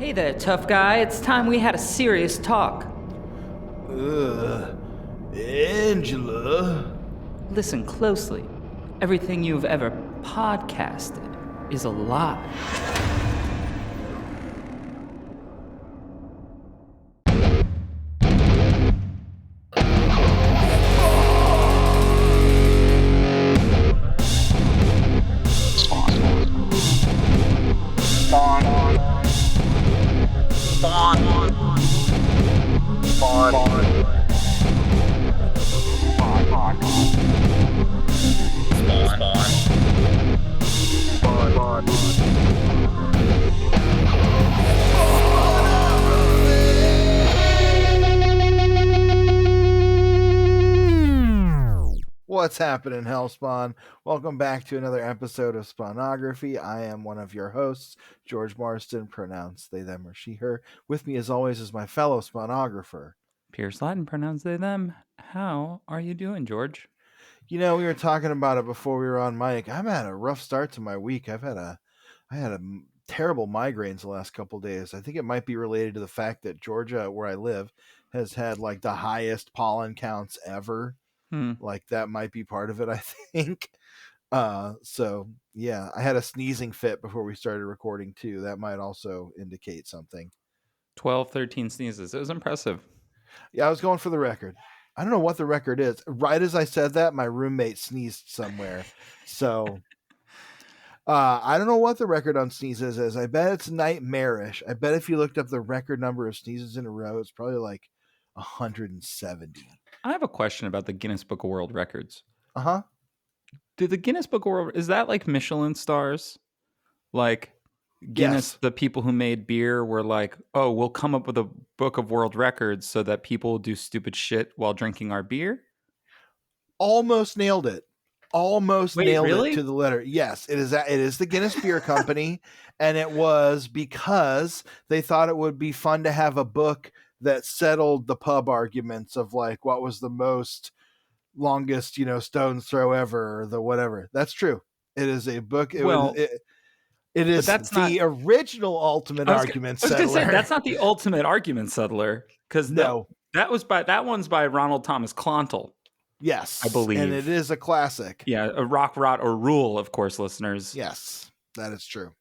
Hey there, tough guy. It's time we had a serious talk. Angela. Listen closely. Everything you've ever podcasted is a lie. What's happening, hellspawn? Welcome back to another episode of Spawnography. I am one of your hosts, George Marston, pronounced they, them, or she, her. With me, as always, is my fellow spawnographer. Pierce Latin, pronounced they, them. How are you doing, George? You know, we were talking about it before we were on mic. I've had a rough start to my week. I had a terrible migraines the last couple days. I think it might be related to the fact that Georgia, where I live, has had like the highest pollen counts ever. Like that might be part of it, I think. So yeah, I had a sneezing fit before we started recording too. That might also indicate something. 12, 13 sneezes. It was impressive. Yeah, I was going for the record. I don't know what the record is. Right as I said that, my roommate sneezed somewhere. So I don't know what the record on sneezes is. I bet it's nightmarish. I bet if you looked up the record number of sneezes in a row, it's probably like 170. I have a question about the Guinness Book of World Records. Uh-huh. Do the Guinness Book of World, is that like Michelin stars? Like Guinness, Yes. the people who made beer were like, oh, we'll come up with a book of world records so that people do stupid shit while drinking our beer? Almost nailed it. Really? It to the letter. Yes, it is the Guinness Beer Company, and it was because they thought it would be fun to have a book that settled the pub arguments of like what was the most longest, stone's throw ever, or the whatever. That's true. It is a book. It is the original ultimate argument settler. I was gonna say that's not the ultimate argument settler, because no, that one's by Ronald Thomas Clontal. Yes, I believe, and it is a classic. Yeah, a rock, rot, or rule, of course, listeners. Yes, that is true.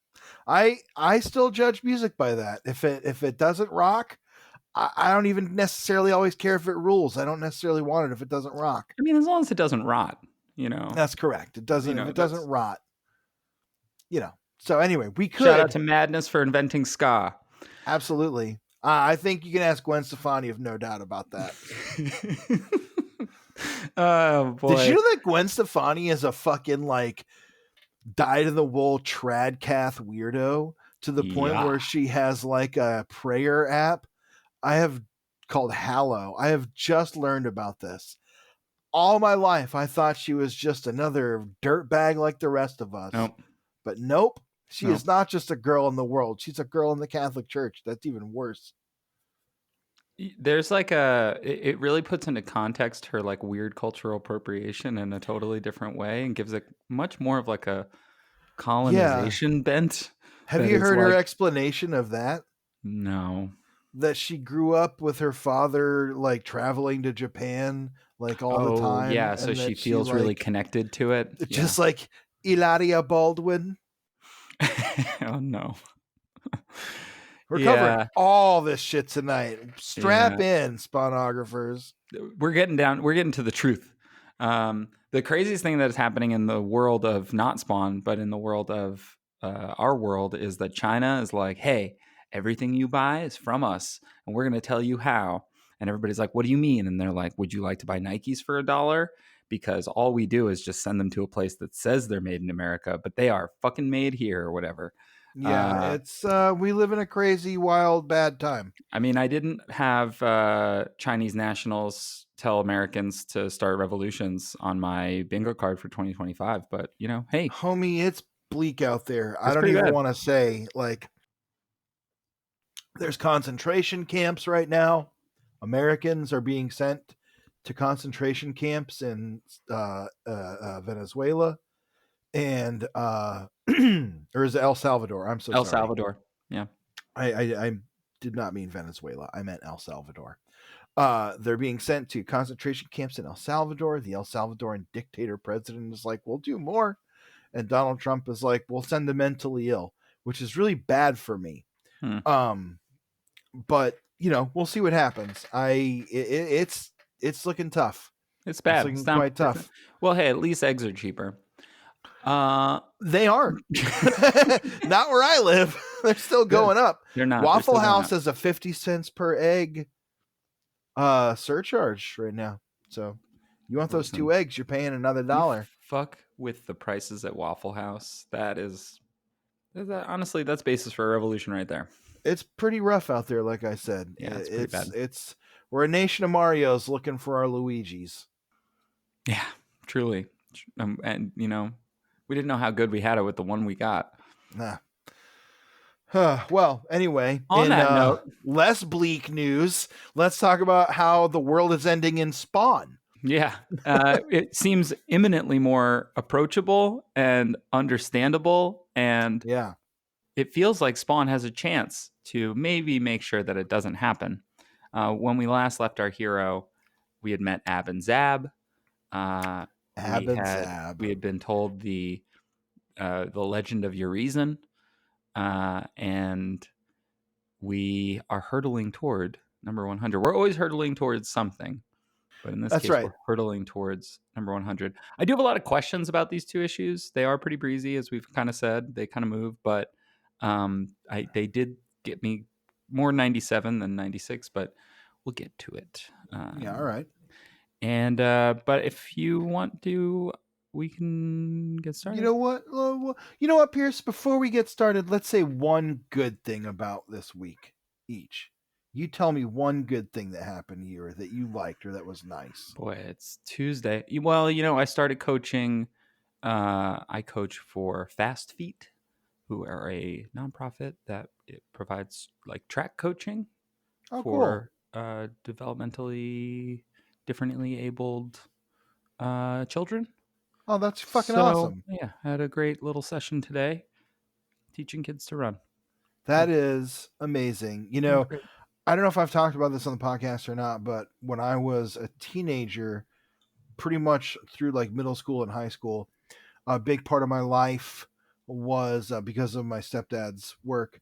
I still judge music by that. If it doesn't rock, I don't even necessarily always care if it rules. I don't necessarily want it if it doesn't rock. I mean, as long as it doesn't rot, That's correct. It doesn't. If it doesn't rot, So anyway, we could shout out to Madness for inventing ska. Absolutely. I think you can ask Gwen Stefani, of no doubt about that. Oh boy! Did you know that Gwen Stefani is a fucking like dyed-in-the-wool tradcath weirdo to the point where she has like a prayer app called Hallow. I have just learned about this. All my life, I thought she was just another dirtbag like the rest of us. Nope. But nope. She is not just a girl in the world. She's a girl in the Catholic Church. That's even worse. There's like it really puts into context her like weird cultural appropriation in a totally different way and gives it much more of like a colonization bent. Have you heard her explanation of that? No. That she grew up with her father like traveling to Japan like all the time. Yeah, so she feels really connected to it. Just like Hilaria Baldwin. Oh no. We're covering all this shit tonight. Strap in, spawnographers. We're getting to the truth. The craziest thing that is happening in the world of not Spawn, but in the world of our world, is that China is like, hey, everything you buy is from us, and we're going to tell you how. And everybody's like, what do you mean? And they're like, would you like to buy Nikes for $1? Because all we do is just send them to a place that says they're made in America, but they are fucking made here or whatever. Yeah, it's we live in a crazy, wild, bad time. I mean, I didn't have Chinese nationals tell Americans to start revolutions on my bingo card for 2025, but hey, homie, it's bleak out there. I don't even want to say like there's concentration camps right now. Americans are being sent to concentration camps in Venezuela. And or is it El Salvador? I'm so sorry. El Salvador. Yeah. I did not mean Venezuela. I meant El Salvador. They're being sent to concentration camps in El Salvador. The El Salvadoran dictator president is like, we'll do more. And Donald Trump is like, we'll send them mentally ill, which is really bad for me. Hmm. But we'll see what happens. It's looking tough. It's It's bad. looking quite tough. Well, hey, at least eggs are cheaper. They aren't. Not where I live. They're still going up. They're not. Waffle House has a 50 cents per egg surcharge right now. So you want those 2 eggs, you're paying another $1. Fuck with the prices at Waffle House. Honestly, that's basis for a revolution right there. It's pretty rough out there, like I said. Yeah, it's pretty bad. We're a nation of Marios looking for our Luigis. Yeah, truly. And we didn't know how good we had it with the one we got. Nah. Well, anyway, on that note, less bleak news, let's talk about how the world is ending in Spawn. Yeah, it seems imminently more approachable and understandable, and yeah, it feels like Spawn has a chance to maybe make sure that it doesn't happen. When we last left our hero, we had met Ab and Zab. We had been told the legend of Urizen, and we are hurtling toward number 100. We're always hurtling towards something, but in this case, we're hurtling towards number 100. I do have a lot of questions about these 2 issues. They are pretty breezy, as we've kind of said. They kind of move, but they did get me more 97 than 96, but we'll get to it. All right. And but if you want to, we can get started. You know what, Pierce? Before we get started, let's say one good thing about this week each. You tell me one good thing that happened to you or that you liked or that was nice. Boy, it's Tuesday. Well, I started coaching. I coach for Fast Feet, who are a nonprofit that provides like track coaching for developmentally differently abled children. Oh, that's fucking awesome. Yeah, I had a great little session today teaching kids to run. That is amazing. I don't know if I've talked about this on the podcast or not, but when I was a teenager, pretty much through like middle school and high school, a big part of my life was because of my stepdad's work,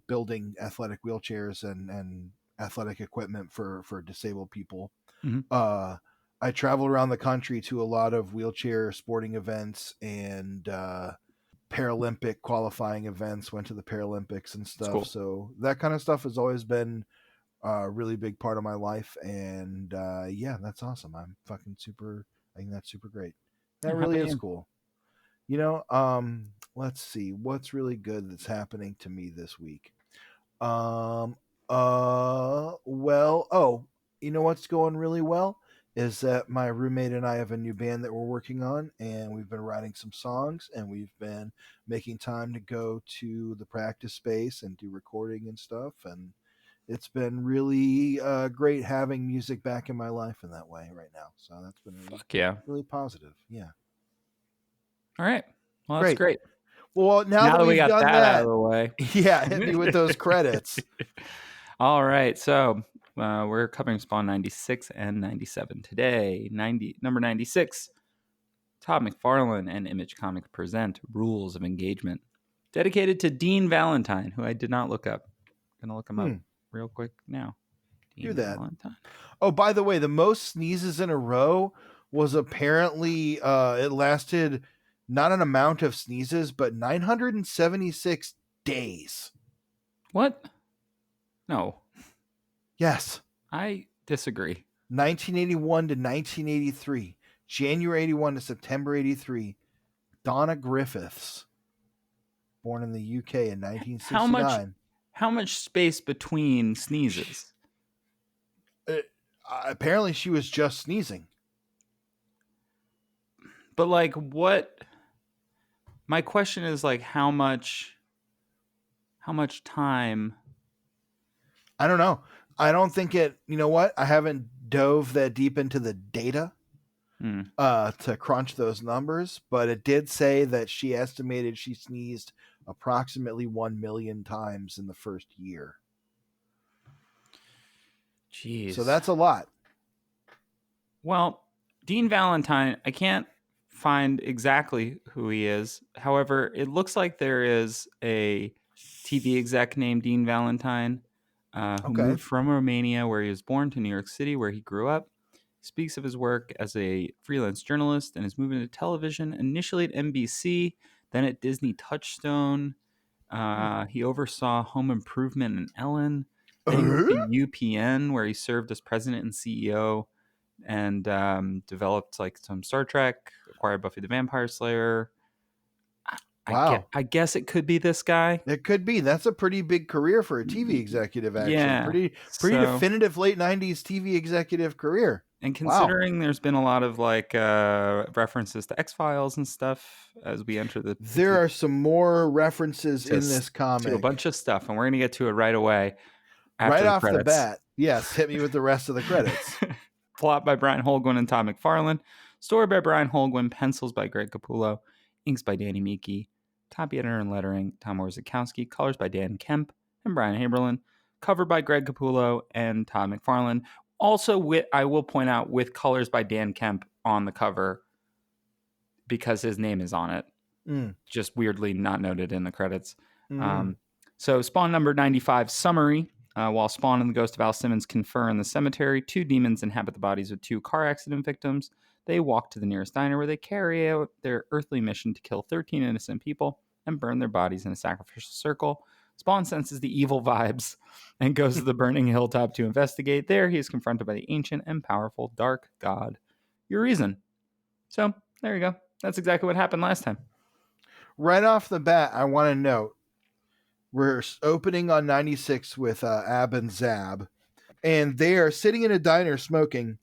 building athletic wheelchairs and athletic equipment for disabled people. Mm-hmm. I traveled around the country to a lot of wheelchair sporting events and Paralympic qualifying events, went to the Paralympics and stuff. Cool. So that kind of stuff has always been a really big part of my life. And yeah, that's awesome. I'm fucking super. I think that's super great. That really is cool. Let's see what's really good that's happening to me this week. You know what's going really well is that my roommate and I have a new band that we're working on, and we've been writing some songs, and we've been making time to go to the practice space and do recording and stuff, and it's been really great having music back in my life in that way right now. So that's been really positive. Yeah. All right. Well, that's great. Well, now that we've got done that out of the way. Yeah, hit me with those credits. All right. So we're covering Spawn 96 and 97 today. Number 96, Todd McFarlane and Image Comics present Rules of Engagement, dedicated to Dean Valentine, who I did not look up. I'm going to look him up real quick now. Dean Valentine. Oh, by the way, the most sneezes in a row was apparently, it lasted not an amount of sneezes, but 976 days. What? No. Yes. I disagree. 1981 to 1983. January 81 to September 83. Donna Griffiths, born in the UK in 1969. How much space between sneezes? Apparently she was just sneezing. But like what? My question is like how much time? I don't know. I don't think it, you know what? I haven't dove that deep into the data to crunch those numbers, but it did say that she estimated she sneezed approximately 1 million times in the first year. So Jeez. that's a lot. Well, Dean Valentine, I can't find exactly who he is. However, it looks like there is a TV exec named Dean Valentine who Okay. moved from Romania, where he was born, to New York City, where he grew up. He speaks of his work as a freelance journalist and his movement to television, initially at NBC, then at Disney Touchstone. He oversaw Home Improvement and Ellen. Then he went to UPN, where he served as president and CEO and developed like some Star Trek, acquired Buffy the Vampire Slayer. Wow. I guess it could be this guy. It could be. That's a pretty big career for a TV executive, actually. Yeah. Pretty So, definitive late 90s TV executive career. and Wow. considering there's been a lot of like references to X-Files and stuff as we enter There are some more references in this to a comic. bunch of stuff, and we're gonna get to it right away after Right the off credits. the bat. Yes, hit me with the rest of the credits. Plot by Brian Holguin and Todd McFarlane. Story by Brian Holguin. Pencils by Greg Capullo. Inks by Danny Meeke. Copy editor and lettering, Tom Orzechowski. Colors by Dan Kemp and Brian Haberlin. Cover by Greg Capullo and Todd McFarlane. Also, I will point out, with colors by Dan Kemp on the cover, because his name is on it. Just weirdly not noted in the credits. So Spawn number 95 summary. While Spawn and the ghost of Al Simmons confer in the cemetery, 2 demons inhabit the bodies of 2 car accident victims. They walk to the nearest diner, where they carry out their earthly mission to kill 13 innocent people and burn their bodies in a sacrificial circle. Spawn senses the evil vibes and goes to the burning hilltop to investigate. There, he is confronted by the ancient and powerful dark god, Urizen. So, there you go. That's exactly what happened last time. Right off the bat, I want to note, we're opening on 96 with Ab and Zab, and they are sitting in a diner smoking.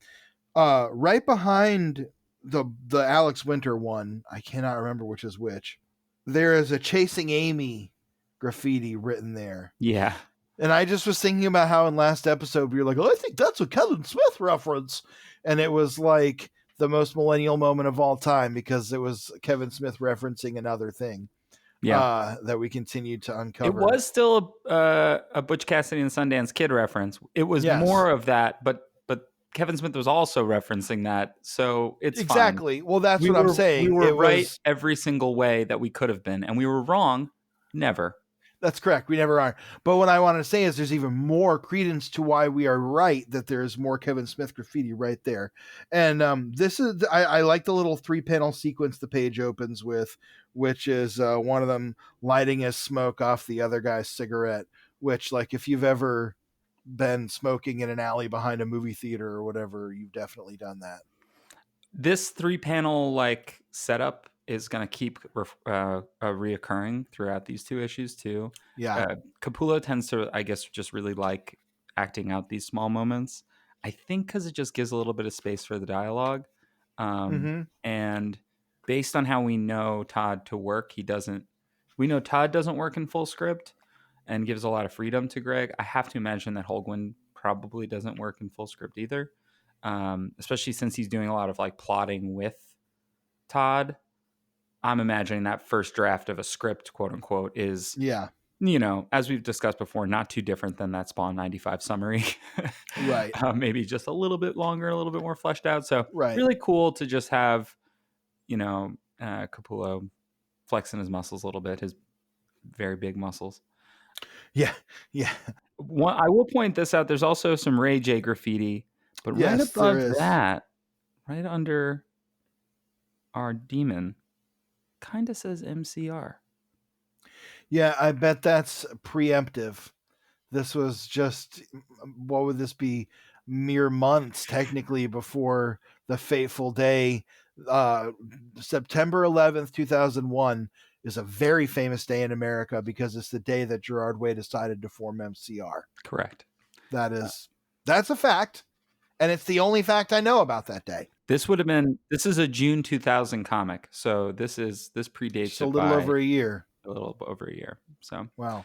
Right behind the Alex Winter one, I cannot remember which is which, there is a Chasing Amy graffiti written there. Yeah. And I just was thinking about how in last episode we were like, oh, I think that's a Kevin Smith reference. And it was like the most millennial moment of all time, because it was Kevin Smith referencing another thing. Yeah. That we continued to uncover. It was still a Butch Cassidy and Sundance Kid reference. It was more of that, but Kevin Smith was also referencing that, so it's exactly fine. Well, that's what I'm saying. We were right every single way that we could have been, and we were wrong. Never. That's correct. We never are. But what I want to say is there's even more credence to why we are right, that there's more Kevin Smith graffiti right there. And this is, I like the little 3-panel sequence the page opens with, which is one of them lighting his smoke off the other guy's cigarette, which, like, if you've ever been smoking in an alley behind a movie theater or whatever, you've definitely done that. This 3-panel like setup is going to keep reoccurring throughout these 2 issues too. Yeah. Capullo tends to, I guess, just really like acting out these small moments. I think because it just gives a little bit of space for the dialogue. And based on how we know Todd to work, we know Todd doesn't work in full script and gives a lot of freedom to Greg. I have to imagine that Holguin probably doesn't work in full script either. Especially since he's doing a lot of like plotting with Todd. I'm imagining that first draft of a script, quote unquote, is, as we've discussed before, not too different than that Spawn 95 summary. Right. Maybe just a little bit longer, a little bit more fleshed out. So really cool to just have, Capullo flexing his muscles a little bit, his very big muscles. Yeah. I will point this out. There's also some Ray J graffiti, but right above that, right under our demon, kind of says MCR. Yeah, I bet that's preemptive. This was just, what would this be, mere months technically before the fateful day. September 11th, 2001 is a very famous day in America because it's the day that Gerard Way decided to form MCR. Correct. That's a fact. And it's the only fact I know about that day. This is a June 2000 comic. So this predates just a little over a year. A little over a year. So wow.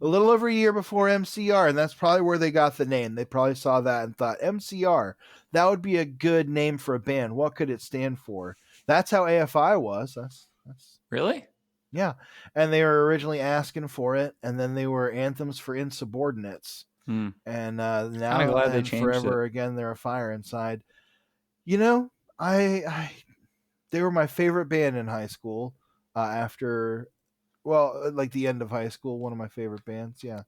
A little over a year before MCR, and that's probably where they got the name. They probably saw that and thought, MCR, that would be a good name for a band. What could it stand for? That's how AFI was. That's Really? Yeah, and they were originally asking for it, and then they were anthems for insubordinates, Hmm. and Kind of now glad they and changed it. forever again they're a fire inside. You know, I they were my favorite band in high school. After like the end of high school, one of my favorite bands. Yeah.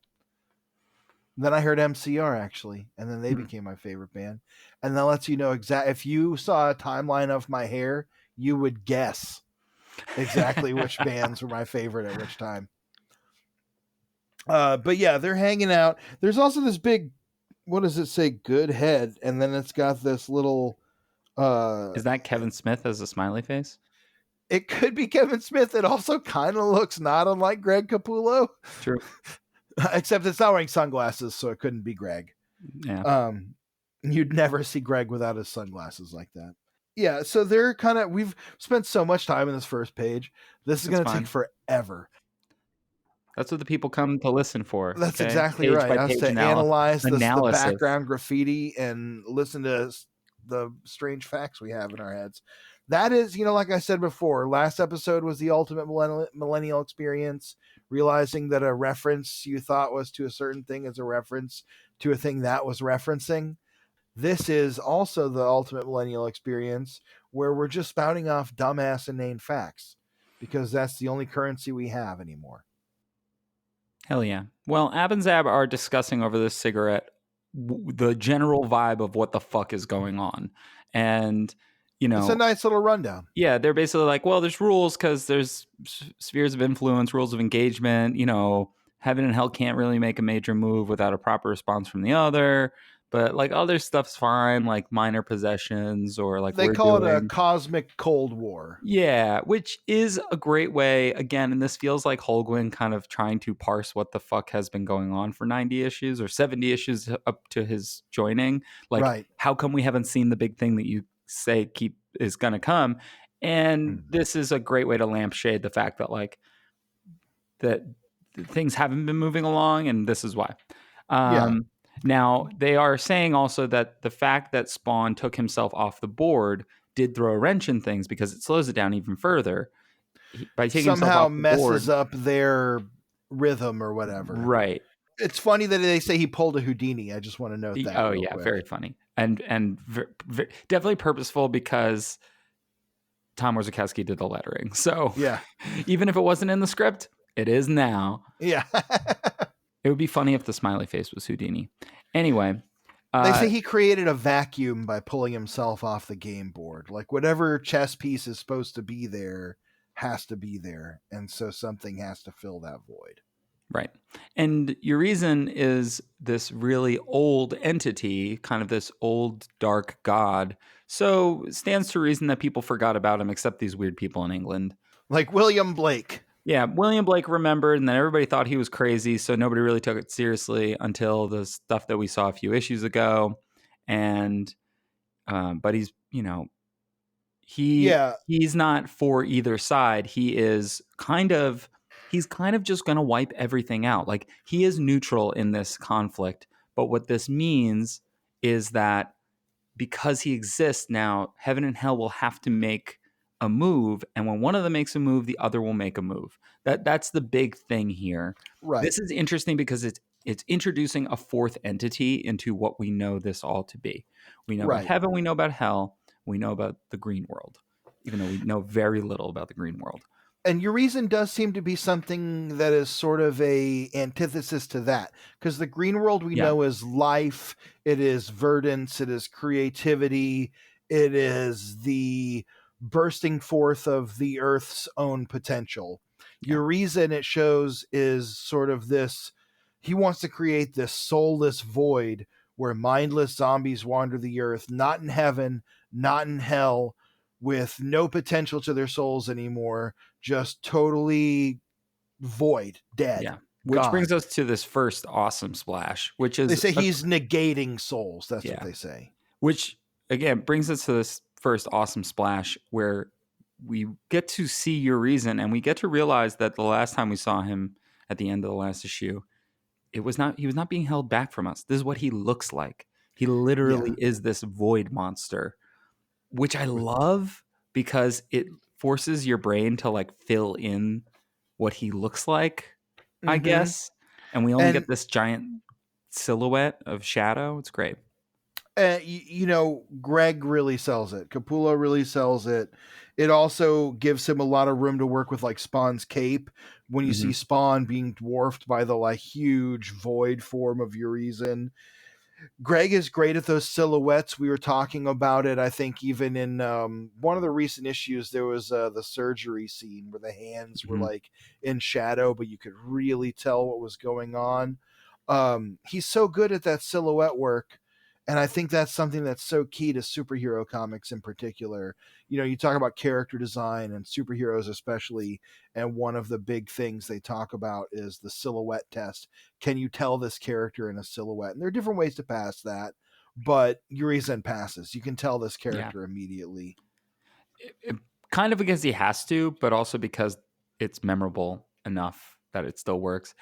Then I heard MCR actually, and then they Hmm. became my favorite band. And that lets you know exact. If you saw a timeline of my hair, you would guess exactly which bands were my favorite at which time. But yeah, they're hanging out. There's also this big, what does it say? Good head, and then it's got this little. Uh, Is that Kevin Smith as a smiley face? it could be Kevin Smith. It also kind of looks not unlike Greg Capullo, True. except it's not wearing sunglasses, so it couldn't be Greg. Yeah, Um, you'd never see Greg without his sunglasses like that. Yeah, so they're kind of. We've spent so much time in this first page. This is it's going to take fine. forever. That's what the people come to listen for. That's Okay, exactly page right. by Us page to analyze the analysis. background graffiti and listen to the strange facts we have in our heads. That is, like I said before, last episode was the ultimate millennial experience, realizing that a reference you thought was to a certain thing is a reference to a thing that was referencing. This is also the ultimate millennial experience where we're just spouting off dumbass inane facts because that's the only currency we have anymore. Hell yeah. Well, Ab and Zab are discussing over this cigarette the general vibe of what the fuck is going on. And, It's a nice little rundown. yeah, they're basically like, well, there's rules because there's spheres of influence, rules of engagement. Heaven and hell can't really make a major move without a proper response from the other. But like other stuff's fine, like minor possessions or like They we're call it a doing. cosmic Cold War. Yeah, which is a great way. Again, and this feels like Holguin kind of trying to parse what the fuck has been going on for 90 issues or 70 issues up to his joining. Like, Right. how come we haven't seen the big thing that you say keep is going to come? And this is a great way to lampshade the fact that like that things haven't been moving along, and this is why. Yeah. Now, they are saying also that the fact that Spawn took himself off the board did throw a wrench in things because it slows it down even further. By taking himself Somehow off the board, messes up their rhythm or whatever. right? It's funny that they say he pulled a Houdini. I just want to note that Oh real yeah, quick. very funny and definitely purposeful because Tom Warzakowski did the lettering. So Yeah. even if it wasn't in the script, it is now. Yeah. It would be funny if the smiley face was Houdini. Anyway, They say he created a vacuum by pulling himself off the game board. Like whatever chess piece is supposed to be there has to be there. And so something has to fill that void. right. And Urizen is this really old entity, kind of this old dark god. So it stands to reason that people forgot about him, except these weird people in England. Like William Blake. Yeah, William Blake remembered, and then everybody thought he was crazy, so nobody really took it seriously until the stuff that we saw a few issues ago. And, but he's, Yeah. he's not for either side. He's kind of just going to wipe everything out. Like he is neutral in this conflict, but what this means is that because he exists now, heaven and hell will have to make a move, and when one of them makes a move, the other will make a move. That's the big thing here. Right. This is interesting because it's introducing a fourth entity into what we know this all to be. We know about heaven, we know about hell, we know about the green world, even though we know very little about the green world. And Urizen does seem to be something that is sort of a antithesis to that, because the green world we know is life, it is verdance, it is creativity, it is the bursting forth of the earth's own potential. Urizen, it shows, is sort of this, he wants to create this soulless void where mindless zombies wander the earth, not in heaven, not in hell, with no potential to their souls anymore, just totally void, dead. Yeah. Which brings us to this first awesome splash, which is... They say he's negating souls. That's what they say. Which, again, brings us to this first awesome splash where we get to see Urizen and we get to realize that the last time we saw him at the end of the last issue, he was not being held back from us. This is what he looks like. He literally is this void monster, which I love because it forces your brain to like fill in what he looks like, I Mm-hmm. guess. And we only And get this giant silhouette of shadow. It's great. Greg really sells it. Capullo really sells it. It also gives him a lot of room to work with, like Spawn's cape. When you Hmm. see Spawn being dwarfed by the like huge void form of Urizen, Greg is great at those silhouettes. We were talking about it. I think even in one of the recent issues, there was the surgery scene where the hands were Hmm. like in shadow, but you could really tell what was going on. He's so good at that silhouette work. And I think that's something that's so key to superhero comics in particular. You talk about character design and superheroes, especially, and one of the big things they talk about is the silhouette test. Can you tell this character in a silhouette? And there are different ways to pass that, but Urizen passes. You can tell this Yeah. character immediately. Kind of because he has to, but also because it's memorable enough that it still works.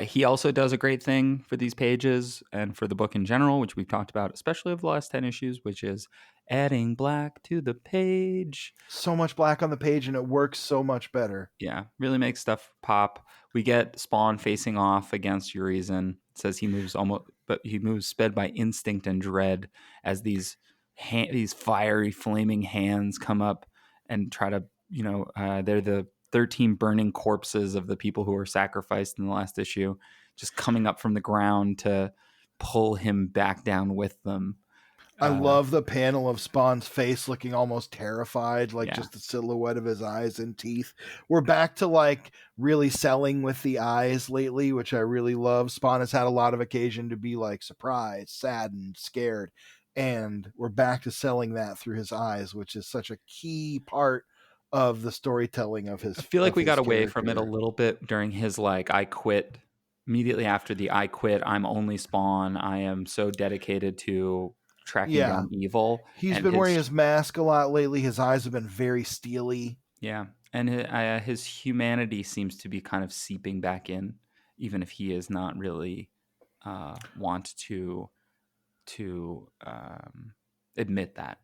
He also does a great thing for these pages and for the book in general, which we've talked about, especially over the last 10 issues, which is adding black to the page. So much black on the page, and it works so much better. Yeah, really makes stuff pop. We get Spawn facing off against Urizen. It says he moves almost, but he moves sped by instinct and dread as these fiery, flaming hands come up and try to, they're the 13 burning corpses of the people who were sacrificed in the last issue, just coming up from the ground to pull him back down with them. I Uh, love the panel of Spawn's face looking almost terrified, like yeah, just the silhouette of his eyes and teeth. We're back to like really selling with the eyes lately, which I really love. Spawn has had a lot of occasion to be like surprised, saddened, scared, and we're back to selling that through his eyes, which is such a key part of the storytelling of I his feel like of we got his away from it a character. little bit during his like I quit immediately after the I quit, I'm only Spawn. I am so dedicated to tracking Yeah, down evil he's and been wearing his his mask a lot lately. His eyes have been very steely. yeah, and his humanity seems to be kind of seeping back in, even if he is not really want to admit that.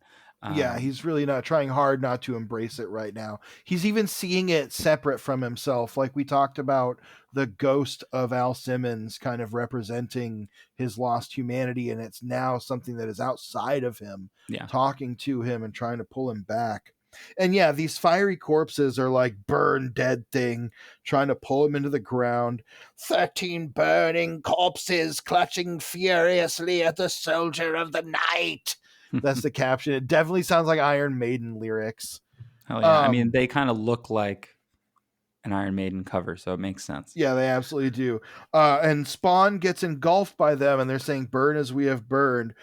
Yeah, Um, he's really not trying hard not to embrace it right now. He's even seeing it separate from himself. Like we talked about the ghost of Al Simmons kind of representing his lost humanity, and it's now something that is outside of him, yeah, talking to him and trying to pull him back. And yeah, these fiery corpses are like burn dead thing, trying to pull him into the ground. 13 burning corpses clutching furiously at the soldier of the night. That's the caption. It definitely sounds like Iron Maiden lyrics. hell yeah. I mean, Um, they kind of look like an Iron Maiden cover, so it makes sense. yeah, they absolutely do. And Spawn gets engulfed by them, and they're saying, "Burn as we have burned,"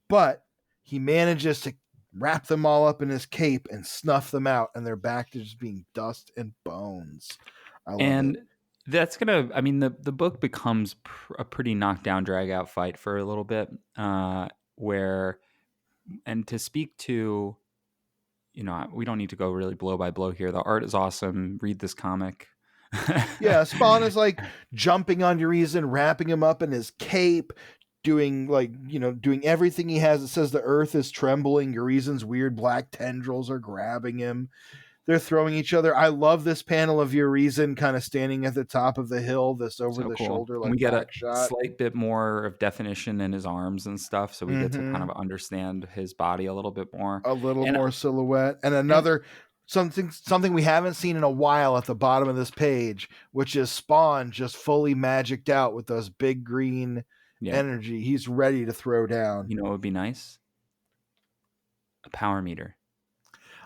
but he manages to wrap them all up in his cape and snuff them out, and they're back to just being dust and bones. I love it. And that's gonna. I mean, the book becomes a pretty knockdown, drag out fight for a little bit, where and to speak to, we don't need to go really blow by blow here. The art is awesome. Read this comic. Yeah, Spawn is like jumping on Urizen, wrapping him up in his cape, doing doing everything he has. It says the earth is trembling. Urizen's weird black tendrils are grabbing him. They're throwing each other. I love this panel of Urizen kind of standing at the top of the hill, this over So the cool. shoulder And we like get a back shot. slight bit more of definition in his arms and stuff, so we get to kind Mm-hmm. of understand his body a little bit more. A little And more silhouette. And and another something we haven't seen in a while at the bottom of this page, which is Spawn just fully magicked out with those big green yeah, energy. He's ready to throw down. what would be nice? A power meter.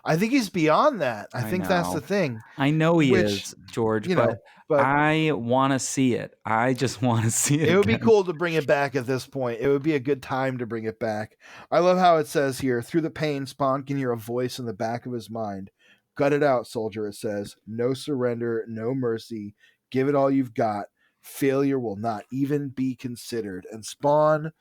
I think he's beyond that. I I think that's the know. thing. I know he Which, is, George, you but know, but I want to see it. I just want to see it it would be again. cool to bring it back at this point. It would be a good time to bring it back. I love how it says here, through the pain, Spawn can hear a voice in the back of his mind. Gut it out, soldier, it says. No surrender, no mercy. Give it all you've got. Failure will not even be considered. And Spawn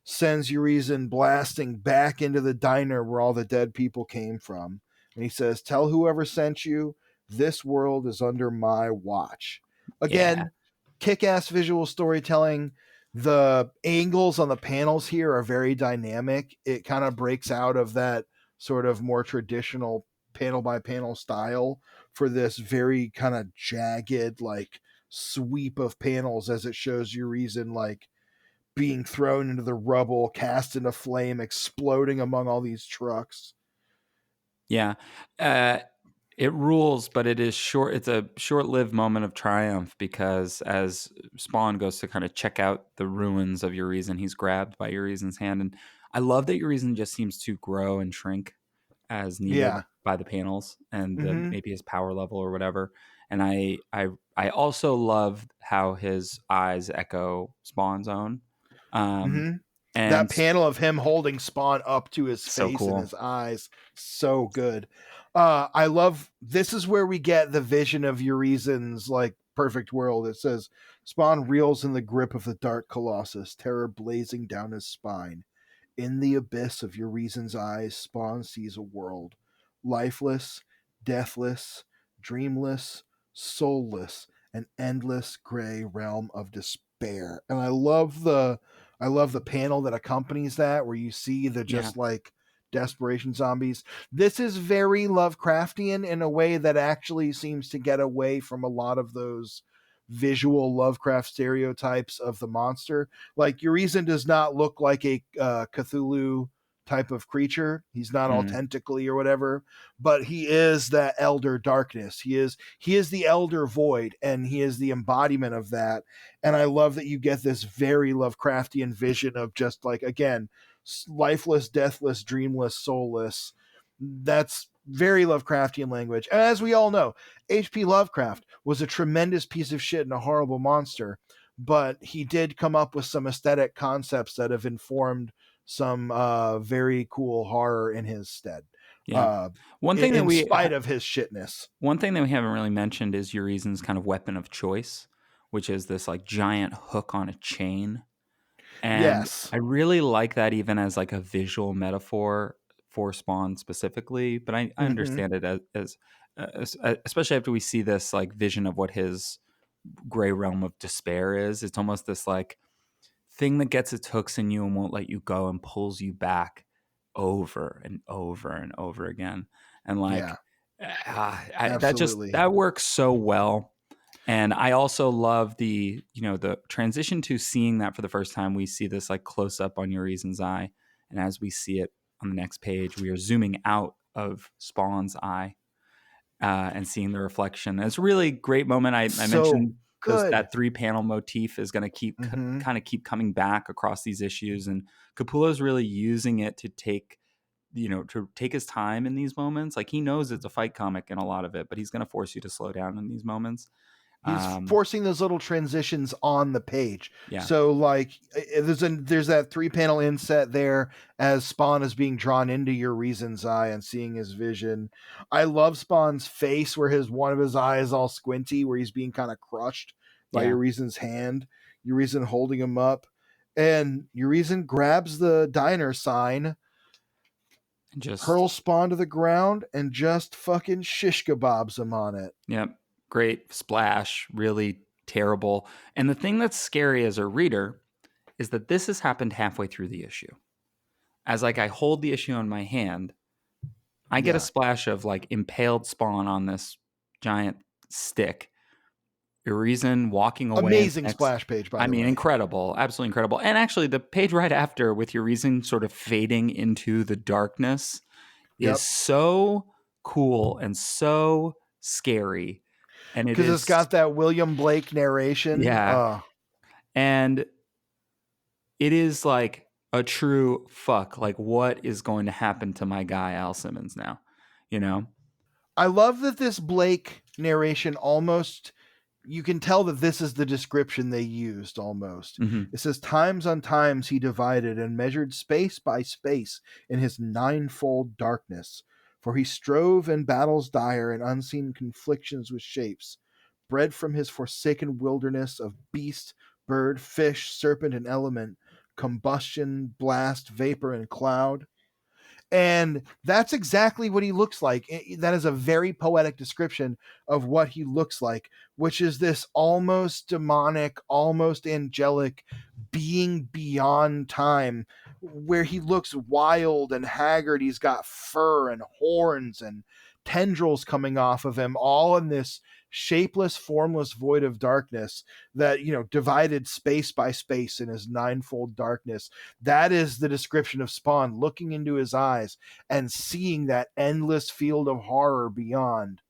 sends Urizen blasting back into the diner where all the dead people came from. And he says, tell whoever sent you, this world is under my watch. Yeah. Again, kick-ass visual storytelling. The angles on the panels here are very dynamic. It kind of breaks out of that sort of more traditional panel by panel style for this very kind of jagged like sweep of panels as it shows Urizen like being thrown into the rubble, cast into flame, exploding among all these trucks. Yeah. Uh, it rules, but it is short. It's a short-lived moment of triumph because as Spawn goes to kind of check out the ruins of Urizen, he's grabbed by Urizen's hand, and I love that Urizen just seems to grow and shrink as needed Yeah. by the panels and Mm-hmm. maybe his power level or whatever. And I also love how his eyes echo Spawn's own, um, Mm-hmm. That and panel of him holding Spawn up to his so face and cool. his eyes, so good. I love this is where we get the vision of Urizen's like perfect world. It says Spawn reels in the grip of the dark colossus, terror blazing down his spine. In the abyss of Urizen's eyes, Spawn sees a world lifeless, deathless, dreamless, soulless, an endless gray realm of despair. And I love the panel that accompanies that where you see the Yeah. just like desperation zombies. This is very Lovecraftian in a way that actually seems to get away from a lot of those visual Lovecraft stereotypes of the monster. Like Urizen does not look like a Cthulhu type of creature. He's not all Mm. tentacly or whatever, but he is that elder darkness. He is the elder void, and he is the embodiment of that. And I love that you get this very Lovecraftian vision of just like again, lifeless, deathless, dreamless, soulless. That's very Lovecraftian language. And as we all know, H.P. Lovecraft was a tremendous piece of shit and a horrible monster, but he did come up with some aesthetic concepts that have informed some very cool horror in his stead. Yeah. Uh, One thing that in we spite of his shitness. One thing that we haven't really mentioned is Urizen's kind of weapon of choice, which is this like giant hook on a chain. And Yes. I really like that even as like a visual metaphor for Spawn specifically, but I Mm-hmm. understand it especially after we see this like vision of what his gray realm of despair is. It's almost this like thing that gets its hooks in you and won't let you go and pulls you back over and over and over again. And Yeah, like absolutely. that works so well. And I also love the transition to seeing that for the first time. We see this like close up on Urizen's eye, and as we see it on the next page, we are zooming out of Spawn's eye and seeing the reflection. It's a really great moment. I So mentioned good. that 3 panel motif is going to keep Mm-hmm. kind of keep coming back across these issues, and Capullo's really using it to take his time in these moments. Like he knows it's a fight comic in a lot of it, but he's going to force you to slow down in these moments. He's Um, forcing those little transitions on the page. yeah, So like there's that 3 panel inset there as Spawn is being drawn into Urizen's eye and seeing his vision. I love Spawn's face where his one of his eyes all squinty where he's being kind of crushed by yeah, Urizen's hand. Urizen holding him up. And Urizen grabs the diner sign, and just hurls Spawn to the ground, and just fucking shish kebabs him on it. yeah, great splash, really terrible. And the thing that's scary as a reader is that this has happened halfway through the issue. As like I hold the issue in my hand, I get a Yeah. splash of like impaled Spawn on this giant stick. Urizen walking away in the Amazing next. splash page, by I the mean, way. incredible, absolutely incredible. And actually, the page right after with Urizen sort of fading into the darkness is Yep. so cool and so scary. And it Because it's is, got that William Blake narration. yeah. And it is like a true fuck. Like, what is going to happen to my guy, Al Simmons, now? You know? I love that this Blake narration almost you can tell that this is the description they used almost. Hmm. It says, times on times he divided and measured space by space in his ninefold darkness. For he strove in battles dire and unseen conflictions with shapes, bred from his forsaken wilderness of beast, bird, fish, serpent, and element, combustion, blast, vapor, and cloud. And that's exactly what he looks like. That is a very poetic description of what he looks like, which is this almost demonic, almost angelic being beyond time, where he looks wild and haggard. He's got fur and horns and tendrils coming off of him, all in this shapeless, formless void of darkness that, divided space by space in his ninefold darkness. That is the description of Spawn, looking into his eyes and seeing that endless field of horror beyond.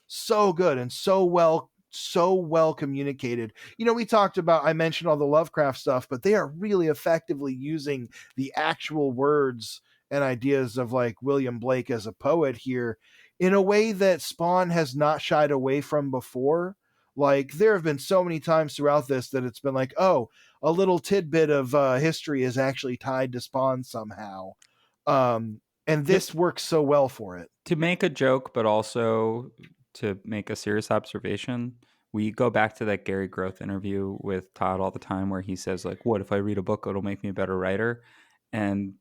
So good and so well communicated. We talked about, I mentioned all the Lovecraft stuff, but they are really effectively using the actual words and ideas of like William Blake as a poet here in a way that Spawn has not shied away from before. Like, there have been so many times throughout this that it's been like, oh, a little tidbit of history is actually tied to Spawn somehow. And this works so well for it. To make a joke, but also to make a serious observation, we go back to that Gary Groth interview with Todd all the time where he says, like, what if I read a book, it'll make me a better writer? And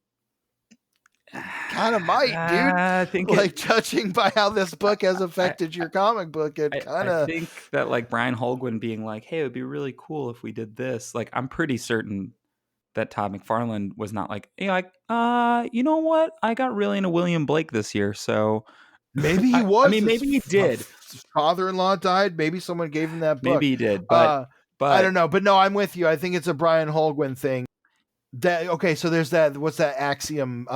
kind of might, dude. I think judging by how this book has affected your comic book, it kind of... I think that, like, Brian Holguin being like, hey, it would be really cool if we did this. Like, I'm pretty certain that Todd McFarlane was not like, hey, you know what? I got really into William Blake this year, so... Maybe he was. I mean, maybe he did. His father-in-law died. Maybe someone gave him that book. Maybe he did, but I don't know. But no, I'm with you. I think it's a Brian Holguin thing. So there's that. What's that axiom?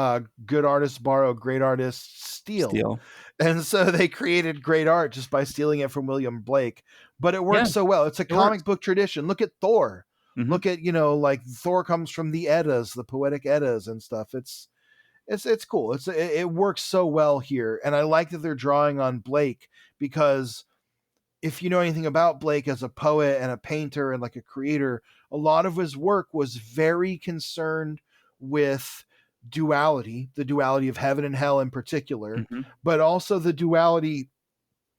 Good artists borrow, great artists steal. And so they created great art just by stealing it from William Blake. But it works so well. It's a comic book tradition. Look at Thor. Mm-hmm. Look at, like Thor comes from the Eddas, the poetic Eddas and stuff. It's cool. It works so well here. And I like that they're drawing on Blake, because if you know anything about Blake as a poet and a painter and like a creator, a lot of his work was very concerned with duality, the duality of heaven and hell in particular, but also the duality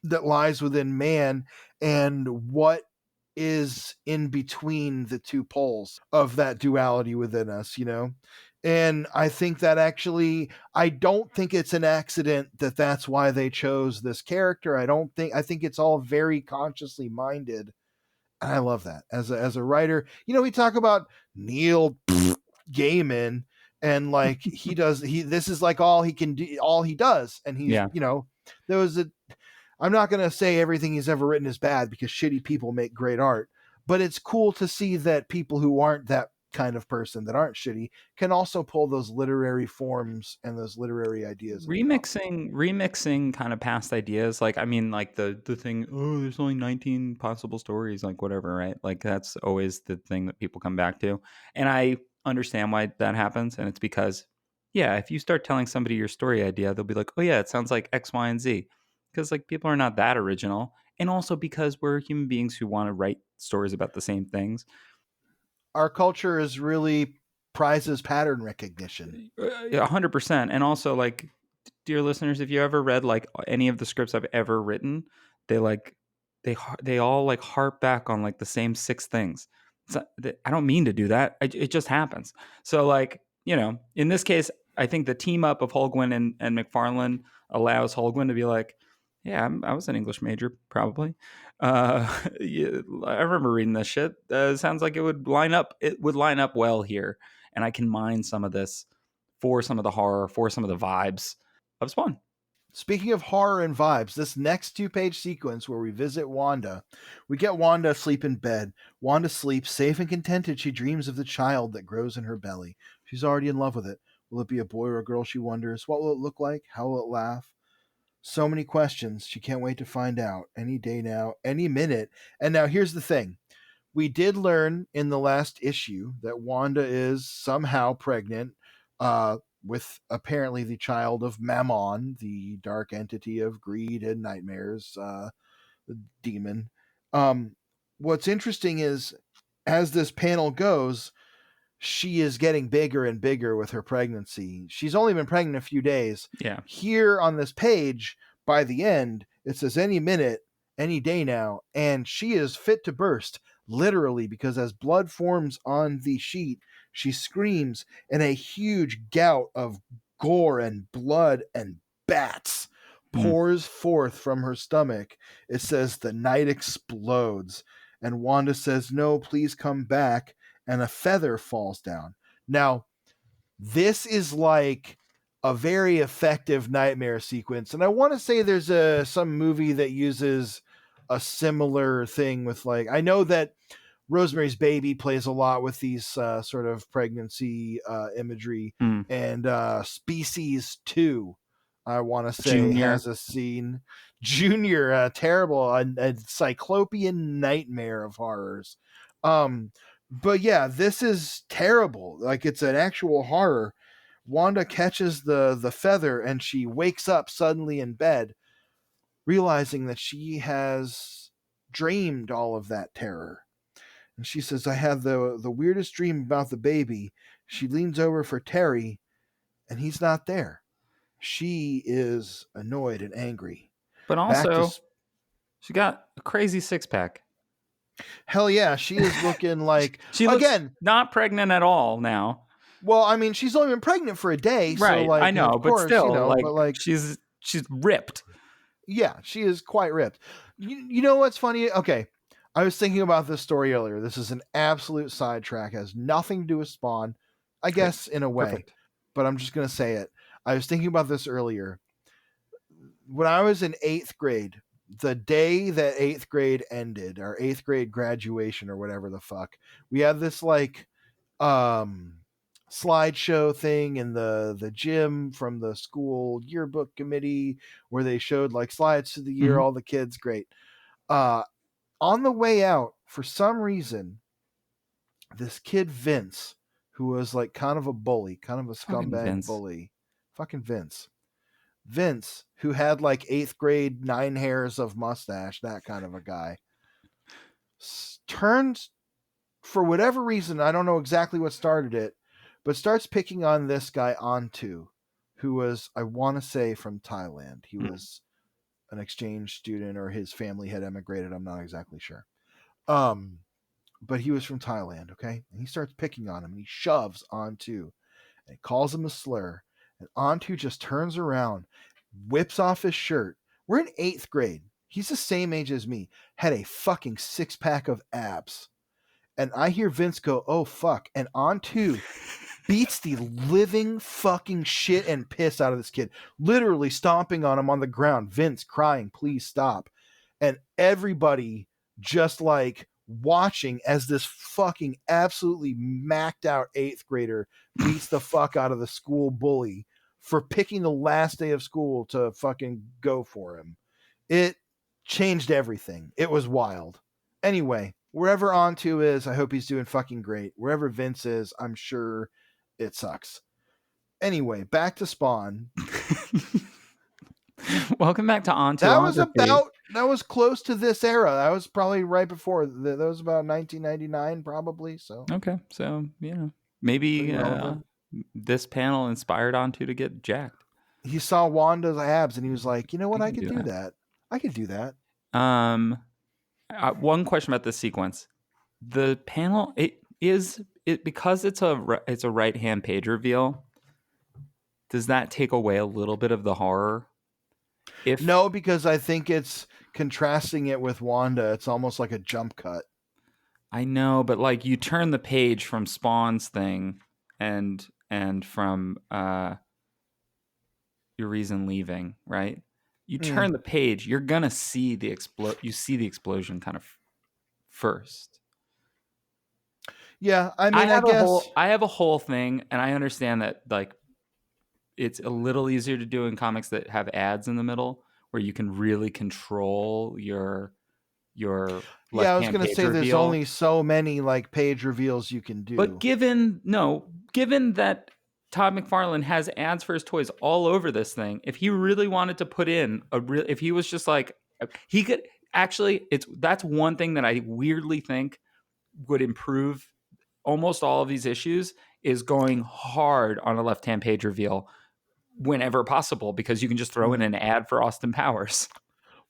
that lies within man and what is in between the two poles of that duality within us, And I think that I don't think it's an accident that that's why they chose this character. I think it's all very consciously minded. And I love that as a writer. We talk about Neil Gaiman and like this is like all he can do, all he does. And he's, I'm not going to say everything he's ever written is bad, because shitty people make great art, but it's cool to see that people who aren't that kind of person, that aren't shitty, can also pull those literary forms and those literary ideas. Remixing kind of past ideas. Like, I mean, like the thing, oh, there's only 19 possible stories, like whatever, right? Like that's always the thing that people come back to. And I understand why that happens. And it's because, if you start telling somebody your story idea, they'll be like, oh yeah, it sounds like X, Y, and Z. Because like people are not that original. And also because we're human beings who want to write stories about the same things. Our culture is really prizes pattern recognition. 100%. And also, like, dear listeners, if you ever read like any of the scripts I've ever written, they all like harp back on like the same 6 things. I don't mean to do that. It just happens. So like, in this case, I think the team up of Holguin and McFarlane allows Holguin to be like, yeah, I was an English major, probably. I remember reading this shit. Sounds like it would line up. It would line up well here, and I can mine some of this for some of the horror, for some of the vibes of Spawn. Speaking of horror and vibes, this next 2-page sequence where we visit Wanda, we get Wanda asleep in bed. Wanda sleeps, safe and contented. She dreams of the child that grows in her belly. She's already in love with it. Will it be a boy or a girl, she wonders. What will it look like? How will it laugh? So many questions. She can't wait to find out. Any day now, any minute. And now here's the thing. We did learn in the last issue that Wanda is somehow pregnant with apparently the child of Mammon, the dark entity of greed and nightmares, the demon. What's interesting is, as this panel goes, she is getting bigger and bigger with her pregnancy. She's only been pregnant a few days. Yeah. Here on this page, by the end, it says any minute, any day now, and she is fit to burst, literally, because as blood forms on the sheet, she screams, and a huge gout of gore and blood and bats pours forth from her stomach. It says the night explodes, and Wanda says, no, please come back, and a feather falls down. Now, this is like a very effective nightmare sequence. And I want to say there's some movie that uses a similar thing with, like, I know that Rosemary's Baby plays a lot with these sort of pregnancy imagery, Mm. and Species 2, I want to say, Junior. has a scene. Junior, terrible, a cyclopean nightmare of horrors. But yeah, this is terrible. Like, it's an actual horror. Wanda catches the feather and she wakes up suddenly in bed, realizing that she has dreamed all of that terror. And she says, I had the weirdest dream about the baby. She leans over for Terry, and he's not there. She is annoyed and angry. But Back to also, she got a crazy 6-pack. hell yeah, she is looking like, She looks again, not pregnant at all now. well, I mean, she's only been pregnant for a day, so Right, like, I know, of but course, still, like, but like, she's ripped. yeah, she is quite ripped. You know what's funny? Okay, I was thinking about this story earlier. This is an absolute sidetrack. It has nothing to do with Spawn, I Great. guess, in a way, Perfect. but I'm just gonna say it. I was thinking about this earlier. When I was in 8th grade, the day that 8th grade ended, our 8th grade graduation or whatever the fuck, we had this like um slideshow thing in the gym from the school yearbook committee, where they showed like slides to the year, Mhm. all the kids, great. uh on the way out, for some reason, this kid Vince, who was like kind of a bully, kind of a Fucking scumbag Vince. bully, fucking Vince, who had like 8th grade 9 hairs of mustache, that kind of a guy, turns, for whatever reason, I don't know exactly what started it, but starts picking on this guy Antu, who was, I want to say, from Thailand. He Mm. was an exchange student, or his family had emigrated. I'm not exactly sure. But he was from Thailand, okay? And he starts picking on him, and he shoves Antu, and he calls him a slur. And Antu just turns around, whips off his shirt. We're in 8th grade. He's the same age as me. Had a fucking 6-pack of abs. And I hear Vince go, oh fuck. And Antu beats the living fucking shit and piss out of this kid, literally stomping on him on the ground. Vince crying, please stop. And everybody just like watching as this fucking absolutely macked out 8th grader beats the fuck out of the school bully for picking the last day of school to fucking go for him. It changed everything. It was wild. Anyway, wherever Antu is, I hope he's doing fucking great. Wherever Vince is, I'm sure it sucks. Anyway, back to Spawn. Welcome back to On to That was Ontography. that was close to this era. That was probably right before. That was about 1999, probably. So Okay, so maybe pretty relevant. this panel inspired Onto to get jacked. He saw Wanda's abs and he was like, you know what? I I can could do do that. that. I could do that. One question about this sequence: the panel, because it's a right hand page reveal. Does that take away a little bit of the horror? No, because I think it's contrasting it with Wanda. It's almost like a jump cut. I know, but like you turn the page from Spawn's thing and from Urizen leaving, right? You turn the page, you're gonna see the explosion kind of first. Yeah, I mean, I guess I have a whole thing, and I understand that like it's a little easier to do in comics that have ads in the middle, where you can really control your left I was hand gonna page say there's reveal. only so many like page reveals you can do. But given that Todd McFarlane has ads for his toys all over this thing, if he really wanted to put in if he was just like, he could actually, that's one thing that I weirdly think would improve almost all of these issues, is going hard on a left-hand page reveal whenever possible, because you can just throw in an ad for Austin Powers.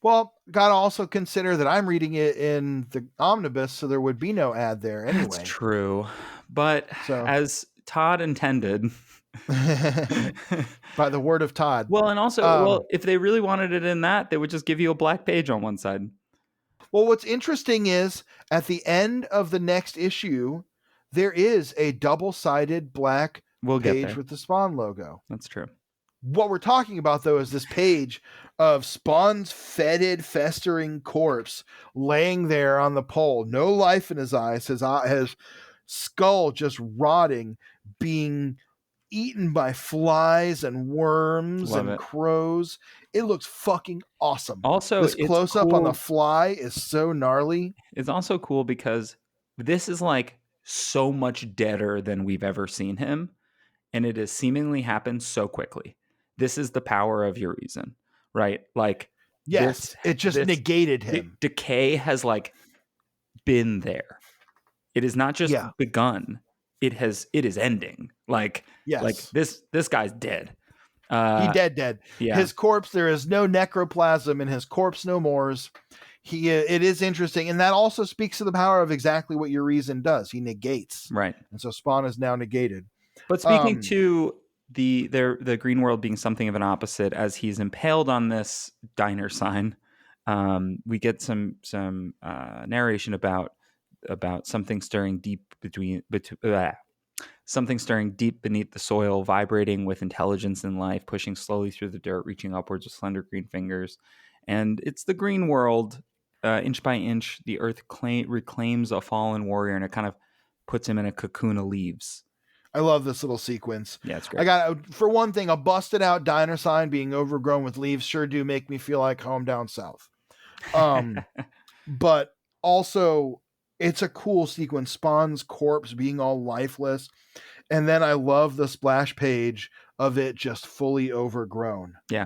Well, gotta also consider that I'm reading it in the omnibus, so there would be no ad there anyway. That's true. But So as Todd intended, by the word of Todd. Well, and also, if they really wanted it in that, they would just give you a black page on one side. Well, what's interesting is at the end of the next issue, there is a double-sided black page with the Spawn logo. That's true. What we're talking about, though, is this page of Spawn's fetid, festering corpse laying there on the pole, no life in his eyes, his skull just rotting, being eaten by flies and worms Love and it. crows. It looks fucking awesome. Also, This it's close up on the cool. fly is so gnarly. It's also cool because this is like so much deader than we've ever seen him, and it has seemingly happened so quickly. This is the power of Urizen, right? Like this Yes, it just this negated him. decay has like been there. It is not just Yeah. begun. It is ending. Like Yes. this guy's dead. He Uh dead. yeah, His corpse, there is no necroplasm in his corpse no mores. It is interesting, and that also speaks to the power of exactly what your reason does. He negates, right. and so Spawn is now negated. But speaking Um, to the green world being something of an opposite, as he's impaled on this diner sign, we get some narration about something stirring something stirring deep beneath the soil, vibrating with intelligence and life, pushing slowly through the dirt, reaching upwards with slender green fingers. And it's the green world. Inch by inch, the earth reclaims a fallen warrior, and it kind of puts him in a cocoon of leaves. I love this little sequence. Yeah, it's I great. got for one thing, a busted out diner sign being overgrown with leaves sure do make me feel like home down south. Um, but also it's a cool sequence. Spawn's corpse being all lifeless, and then I love the splash page of it just fully overgrown. Yeah.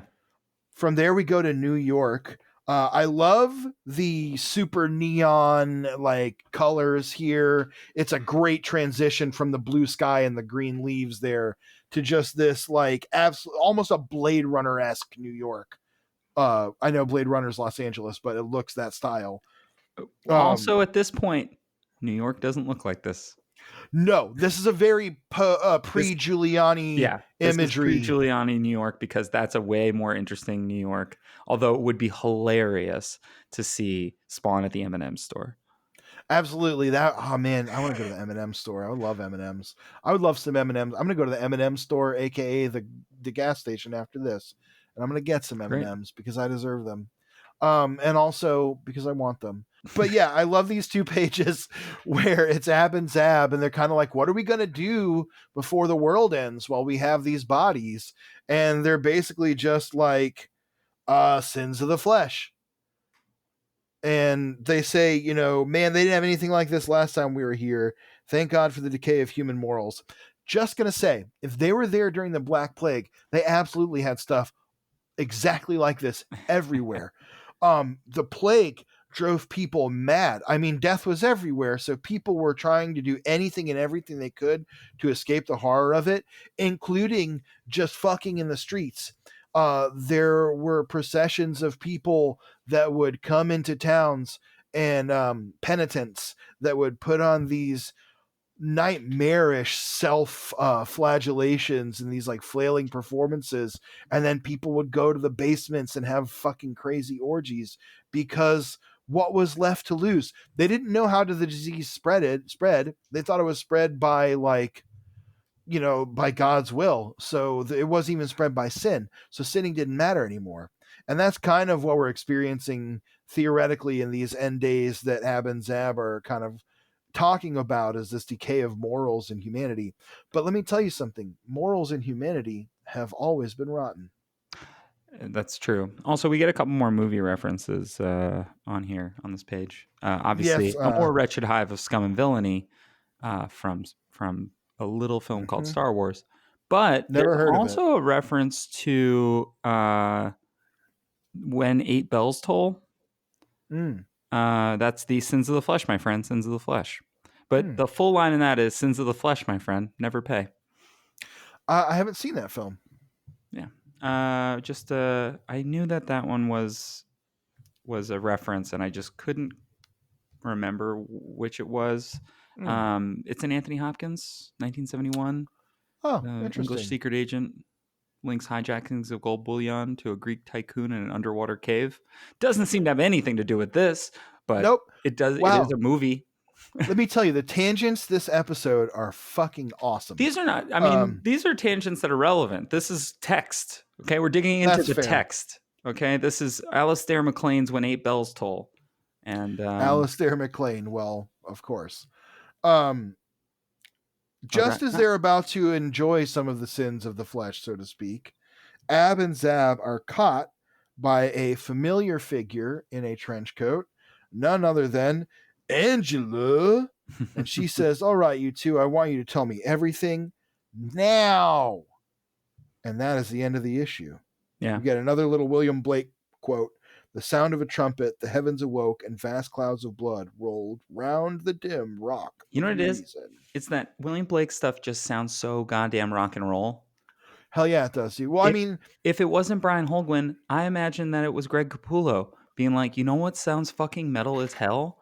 From there, we go to New York. I love the super neon like colors here. It's a great transition from the blue sky and the green leaves there to just this like absolute, almost a Blade Runner esque New York. I know Blade Runner's Los Angeles, but it looks that style. Also, at this point, New York doesn't look like this. No, this is a very This, pre Giuliani yeah, this is pre imagery. Giuliani New York because that's a way more interesting New York. Although it would be hilarious to see Spawn at the M&M store. Absolutely. That oh man, I want to go to the M&M store. I would love M&Ms. I would love some M&Ms. I'm going to go to the M&M store, aka the gas station after this. And I'm going to get some Great. M&Ms because I deserve them. And also because I want them. But yeah, I love these two pages where it's Ab and Zab, and they're kind of like, what are we going to do before the world ends while we have these bodies? And they're basically just like sins of the flesh. And they say, you know, man, they didn't have anything like this last time we were here. Thank God for the decay of human morals. Just gonna say, if they were there during the Black Plague, they absolutely had stuff exactly like this everywhere. The plague drove people mad. I mean, death was everywhere, so people were trying to do anything and everything they could to escape the horror of it, including just fucking in the streets. There were processions of people that would come into towns and penitents that would put on these nightmarish self flagellations and these like flailing performances, and then people would go to the basements and have fucking crazy orgies because what was left to lose? They didn't know how the disease spread. They thought it was spread by like, you know, by God's will. So it wasn't even spread by sin. So sinning didn't matter anymore. And that's kind of what we're experiencing theoretically in these end days that Ab and Zab are kind of talking about, is this decay of morals and humanity. But let me tell you something, morals and humanity have always been rotten. That's true. Also, we get a couple more movie references on here on this page. Yes. Obviously, a more wretched hive of scum and villainy from a little film called Mhm. Star Wars. But Never there's heard of it. also a reference to when eight bells toll. Mm. That's the sins of the flesh, my friend. Sins of the flesh. But Mm. the full line in that is sins of the flesh, my friend. Never pay. I haven't seen that film. Yeah. I knew that one was a reference, and I just couldn't remember which it was. Mm. It's an Anthony Hopkins, 1971, Oh, English interesting. secret agent links hijackings of gold bullion to a Greek tycoon in an underwater cave. Doesn't seem to have anything to do with this, but Nope. it does. It is Wow. a movie. Let me tell you, the tangents this episode are fucking awesome. These are not, I mean, these are tangents that are relevant. This is text. Okay. We're digging into That's the fair. text. Okay. This is Alastair MacLean's When Eight Bells Toll. And Alastair MacLean, well, of course. Just okay. as they're about to enjoy some of the sins of the flesh, so to speak, Ab and Zab are caught by a familiar figure in a trench coat, none other than Angela. And she says, "All right, you two, I want you to tell me everything now." And that is the end of the issue. Yeah. We get another little William Blake quote. The sound of a trumpet, the heavens awoke, and vast clouds of blood rolled round the dim rock. You know what it is? Urizen. It's that William Blake stuff just sounds so goddamn rock and roll. Hell yeah, it does. Well, I mean, if it wasn't Brian Holguin, I imagine that it was Greg Capullo being like, you know what sounds fucking metal as hell?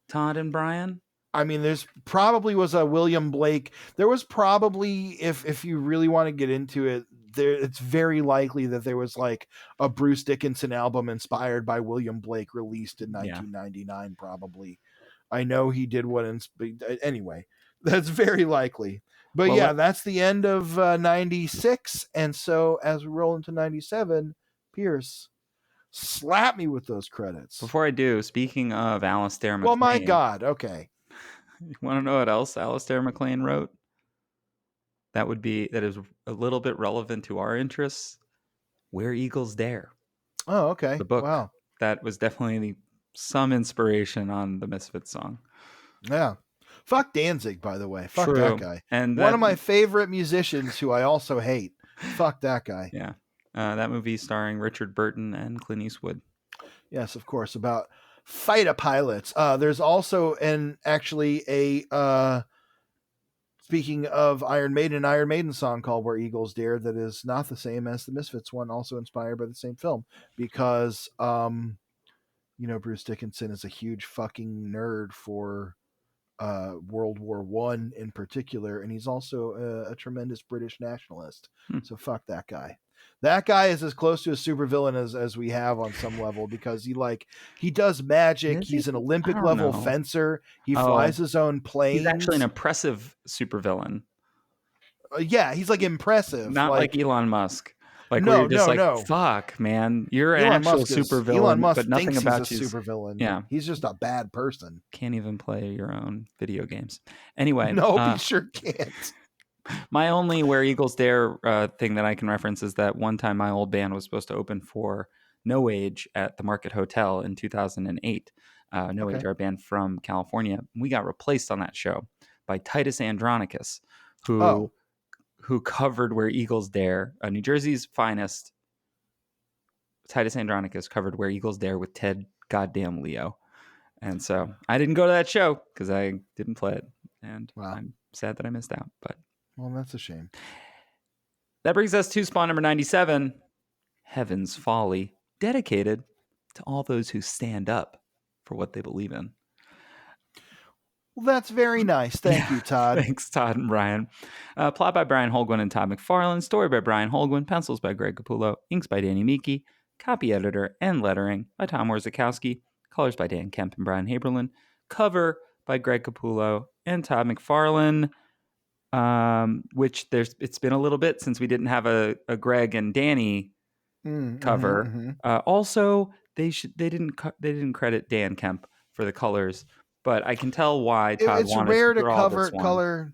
Todd and Brian? There's probably was a William Blake. There was probably, if you really want to get into it, it's very likely that there was like a Bruce Dickinson album inspired by William Blake released in 1999, probably. I know he did one. Anyway, that's very likely. But well, that's the end of 96. And so as we roll into 97, Pierce, slap me with those credits. Before I do, speaking of Alastair MacLean. Well, my God. Okay. You want to know what else Alastair MacLean wrote? That is a little bit relevant to our interests. Where Eagles Dare. Oh, okay. The book. Wow. That was definitely some inspiration on the Misfits song. Yeah. Fuck Danzig, by the way. Fuck that guy. And one of my favorite musicians who I also hate. Fuck that guy. Yeah. That movie starring Richard Burton and Clint Eastwood. Yes, of course. About fighter pilots. There's also speaking of Iron Maiden, an Iron Maiden song called Where Eagles Dare that is not the same as the Misfits one, also inspired by the same film. Because Bruce Dickinson is a huge fucking nerd for World War I in particular, and he's also a tremendous British nationalist. So fuck that guy. That guy is as close to a supervillain as we have on some level, because he does magic. He's an Olympic level fencer. He flies his own planes. He's actually an oppressive supervillain. Yeah, he's like impressive. Not like Elon Musk. Like no, no. Fuck, man, you're an actual supervillain. Elon Musk but nothing thinks about he's a supervillain. Yeah, he's just a bad person. Can't even play your own video games. Anyway, no, he sure can't. My only Where Eagles Dare thing that I can reference is that one time my old band was supposed to open for No Age at the Market Hotel in 2008. No Age, our band from California. We got replaced on that show by Titus Andronicus, who covered Where Eagles Dare. New Jersey's finest. Titus Andronicus covered Where Eagles Dare with Ted Goddamn Leo. And so I didn't go to that show because I didn't play it. And I'm sad that I missed out. But well, that's a shame. That brings us to spawn number 97, Heaven's Folly, dedicated to all those who stand up for what they believe in. Well, that's very nice. Thank you, Todd. Thanks, Todd and Brian. Plot by Brian Holguin and Todd McFarlane. Story by Brian Holguin. Pencils by Greg Capullo. Inks by Danny Miki. Copy editor and lettering by Tom Warzikowski. Colors by Dan Kemp and Brian Haberlin. Cover by Greg Capullo and Todd McFarlane. Which it's been a little bit since we didn't have a Greg and Danny cover. Also, they didn't credit Dan Kemp for the colors, but I can tell why Todd it's wanted rare to to cover color.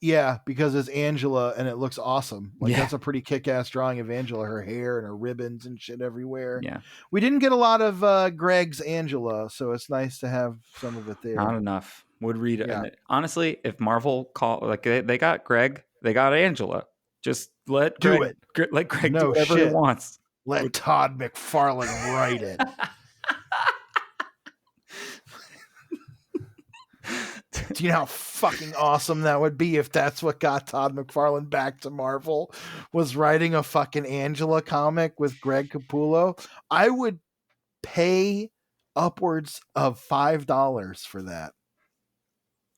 Yeah, because it's Angela and it looks awesome. That's a pretty kick-ass drawing of Angela, her hair and her ribbons and shit everywhere. Yeah, we didn't get a lot of Greg's Angela, so it's nice to have some of it there. Not enough. Would read it. Yeah. Honestly, if Marvel they got Greg, they got Angela. Just let Greg do whatever he wants. Let Todd McFarlane write it. Do you know how fucking awesome that would be if that's what got Todd McFarlane back to Marvel, was writing a fucking Angela comic with Greg Capullo? I would pay upwards of $5 for that.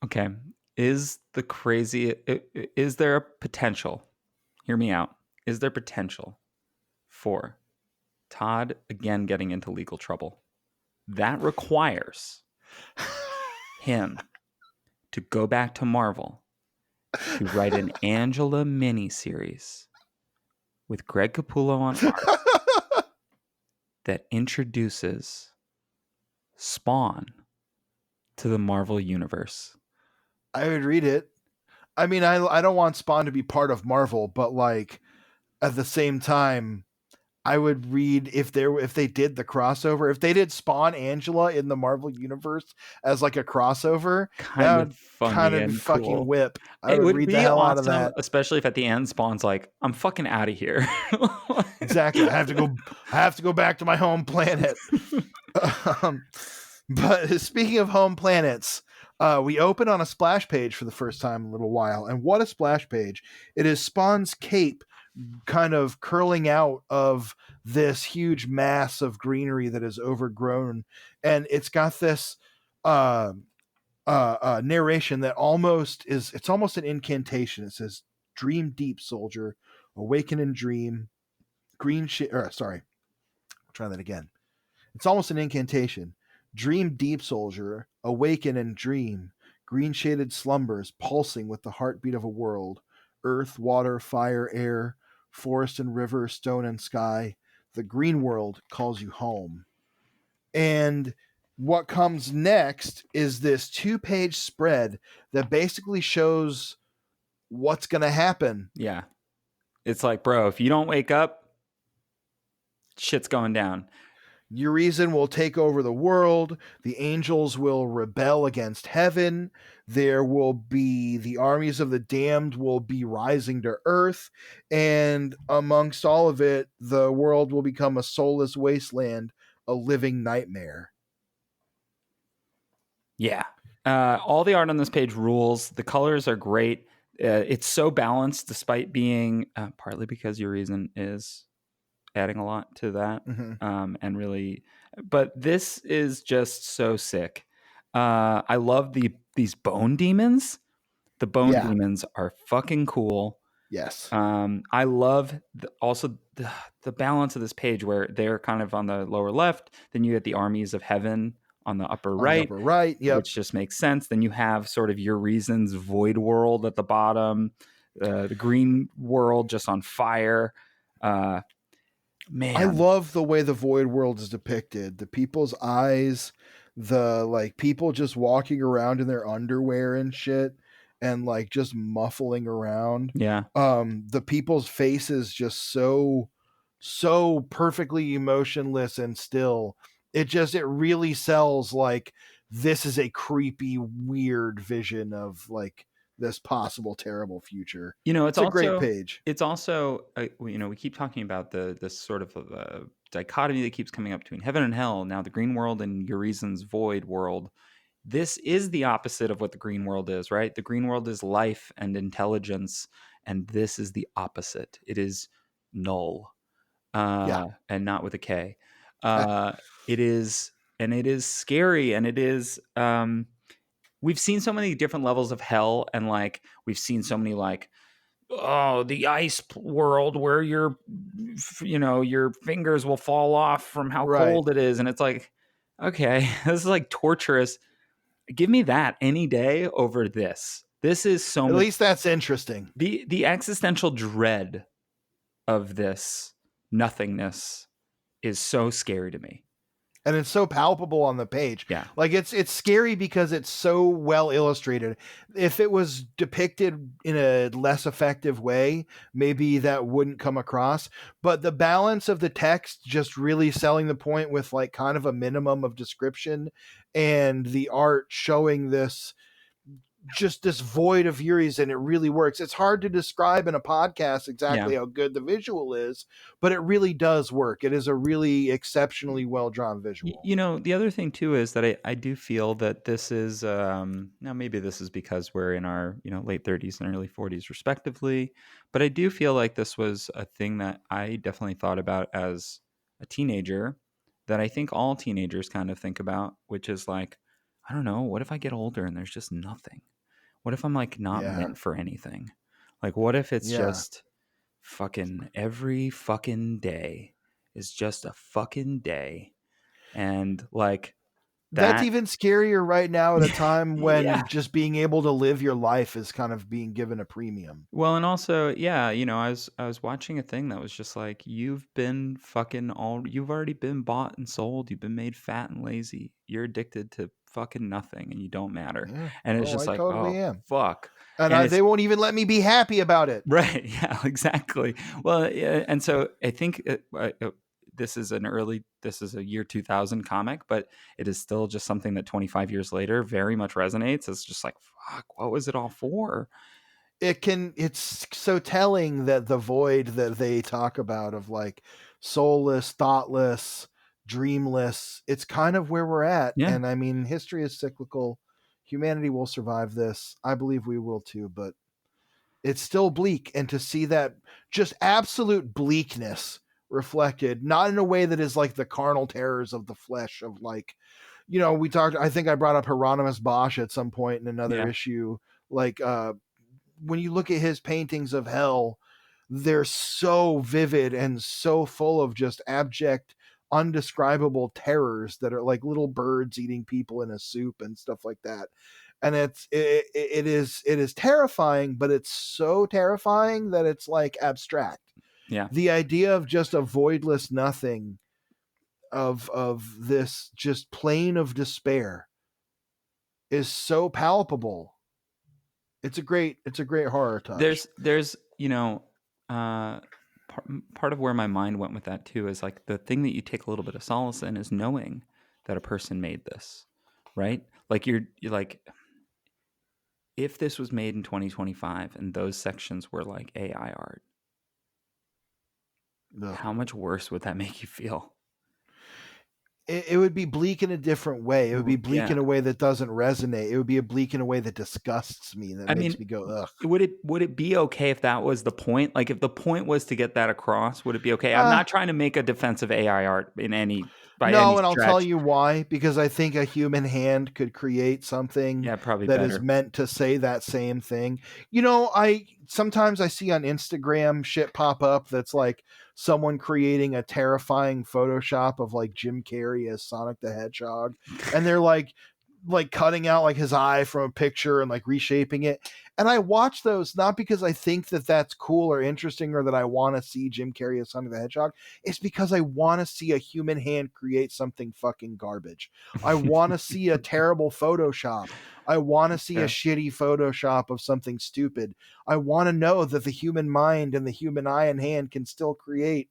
Okay. Is there a potential? Hear me out. Is there potential for Todd again getting into legal trouble? That requires him to go back to Marvel to write an Angela miniseries with Greg Capullo on art that introduces Spawn to the Marvel universe. I would read it. I mean, I don't want Spawn to be part of Marvel, but like at the same time, I would read if they did the crossover, if they did Spawn Angela in the Marvel universe as like a crossover, that Kind of would kind funny of be and fucking cool. whip. I It would would read the be hell out of awesome, that. especially if at the end Spawn's like, I'm fucking out of here. Exactly. I have to go back to my home planet. um, but speaking of home planets, we open on a splash page for the first time in a little while, and what a splash page! It is Spawn's cape kind of curling out of this huge mass of greenery that is overgrown, and it's got this uh, narration that it's almost an incantation. It says, "Dream deep, soldier, awaken and dream." Sorry, I'll try that again. It's almost an incantation. Dream deep, soldier, awaken and dream. Green shaded slumbers pulsing with the heartbeat of a world. Earth, water, fire, air, forest and river, stone and sky. The green world calls you home. And what comes next is this 2-page spread that basically shows what's going to happen. Yeah. It's like, bro, if you don't wake up, shit's going down. Urizen will take over the world. The angels will rebel against heaven. There will be the armies of the damned will be rising to earth. And amongst all of it, the world will become a soulless wasteland, a living nightmare. Yeah. All the art on this page rules. The colors are great. It's so balanced despite being partly because Urizen is adding a lot to that. Mm-hmm. And really, but this is just so sick. I love these bone demons. The bone Yeah. demons are fucking cool. Yes. I love also the balance of this page where they're kind of on the lower left. Then you get the armies of heaven on the upper On the right, upper right. Yep. which just makes sense. Then you have sort of Urizen's void world at the bottom, the green world just on fire. Man, I love the way the void world is depicted. The people's eyes, the like people just walking around in their underwear and shit and like just muffling around. yeah. The people's faces just so perfectly emotionless and still. It really sells like this is a creepy weird vision of like this possible terrible future. You know, It's a great page. it's also we keep talking about this sort of dichotomy that keeps coming up between heaven and hell. Now the green world and Urizen's void world. This is the opposite of what the green world is, right? The green world is life and intelligence, and this is the opposite. It is null, Yeah. and not with a K. It is, and it is scary, and it is. We've seen so many different levels of hell, and like we've seen so many like, oh, the ice world where your fingers will fall off from how Right. cold it is, and it's like, okay, this is like torturous. Give me that any day over this. This is so At much. least that's interesting. The existential dread of this nothingness is so scary to me. And it's so palpable on the page. Yeah. Like it's scary because it's so well illustrated. If it was depicted in a less effective way, maybe that wouldn't come across. But the balance of the text just really selling the point with like kind of a minimum of description and the art showing this just this void of Urizen, and it really works. It's hard to describe in a podcast exactly how good the visual is, but it really does work. It is a really exceptionally well drawn visual. The other thing too is that I do feel that this is now maybe this is because we're in our late 30s and early 40s respectively, but I do feel like this was a thing that I definitely thought about as a teenager, that I think all teenagers kind of think about, which is like, I don't know, what if I get older and there's just nothing? What if I'm like not Yeah. meant for anything? Like what if it's Yeah. just fucking every fucking day is just a fucking day, and like That's That even scarier right now at a time yeah. when just being able to live your life is kind of being given a premium. Well, and also, yeah, I was watching a thing that was just like, you've already been bought and sold. You've been made fat and lazy. You're addicted to fucking nothing and you don't matter. Yeah. And it's Oh, just I like, totally oh am. fuck. And And they it's won't even let me be happy about it. right. Yeah, exactly. Well, yeah, and so I think this is a year 2000 comic, but it is still just something that 25 years later very much resonates. It's just like, fuck, what was it all for? It's so telling that the void that they talk about of like soulless, thoughtless, dreamless, it's kind of where we're at. Yeah. And I mean, history is cyclical. Humanity will survive this. I believe we will too, but it's still bleak. And to see that just absolute bleakness reflected, not in a way that is like the carnal terrors of the flesh of like, we talked, I think I brought up Hieronymus Bosch at some point in another Yeah. issue, like when you look at his paintings of hell, they're so vivid and so full of just abject, undescribable terrors that are like little birds eating people in a soup and stuff like that. And it is terrifying, but it's so terrifying that it's like abstract. Yeah. The idea of just a voidless nothing of this just plane of despair is so palpable. It's a great horror touch. There's uh part of where my mind went with that too is like the thing that you take a little bit of solace in is knowing that a person made this, right? Like you're like, if this was made in 2025 and those sections were like AI art, Ugh. how much worse would that make you feel? It would be bleak in a different way. It would be bleak Yeah. in a way that doesn't resonate. It would be a bleak in a way that disgusts me, that I makes mean, me go, ugh. would it be okay if that was the point? Like if the point was to get that across, would it be okay? I'm Uh, not trying to make a defense of AI art by any no, and I'll tell stretch. you why. Because I think a human hand could create something Yeah, probably that is better. meant to say that same thing. I sometimes I see on Instagram shit pop up that's like someone creating a terrifying Photoshop of like Jim Carrey as Sonic the Hedgehog, and they're like cutting out like his eye from a picture and like reshaping it. And I watch those not because I think that that's cool or interesting or that I want to see Jim Carrey as Sonic the Hedgehog. It's because I want to see a human hand create something fucking garbage. I want to see a terrible Photoshop. I want to see a Yeah. shitty Photoshop of something stupid. I want to know that the human mind and the human eye and hand can still create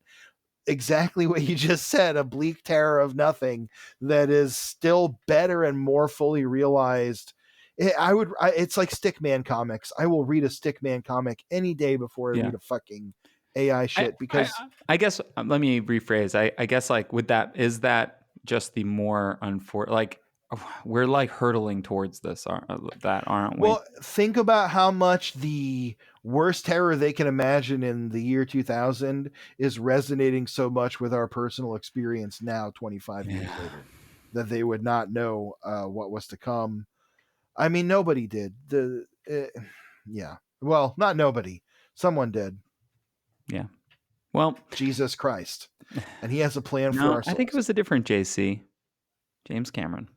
exactly what you just said, a bleak terror of nothing that is still better and more fully realized. It's like Stickman comics. I will read a Stickman comic any day before I Yeah. read a fucking AI I, shit I because I guess let me rephrase. I guess like with that, is that just the more like we're like hurtling towards aren't we? well, think about how much the worst terror they can imagine in the year 2000 is resonating so much with our personal experience now 25 years Yeah. later that they would not know what was to come. I mean, nobody did. Yeah. Well, not nobody. Someone did. Yeah. Well, Jesus Christ, and He has a plan for no, our I think it souls. was a different JC, James Cameron.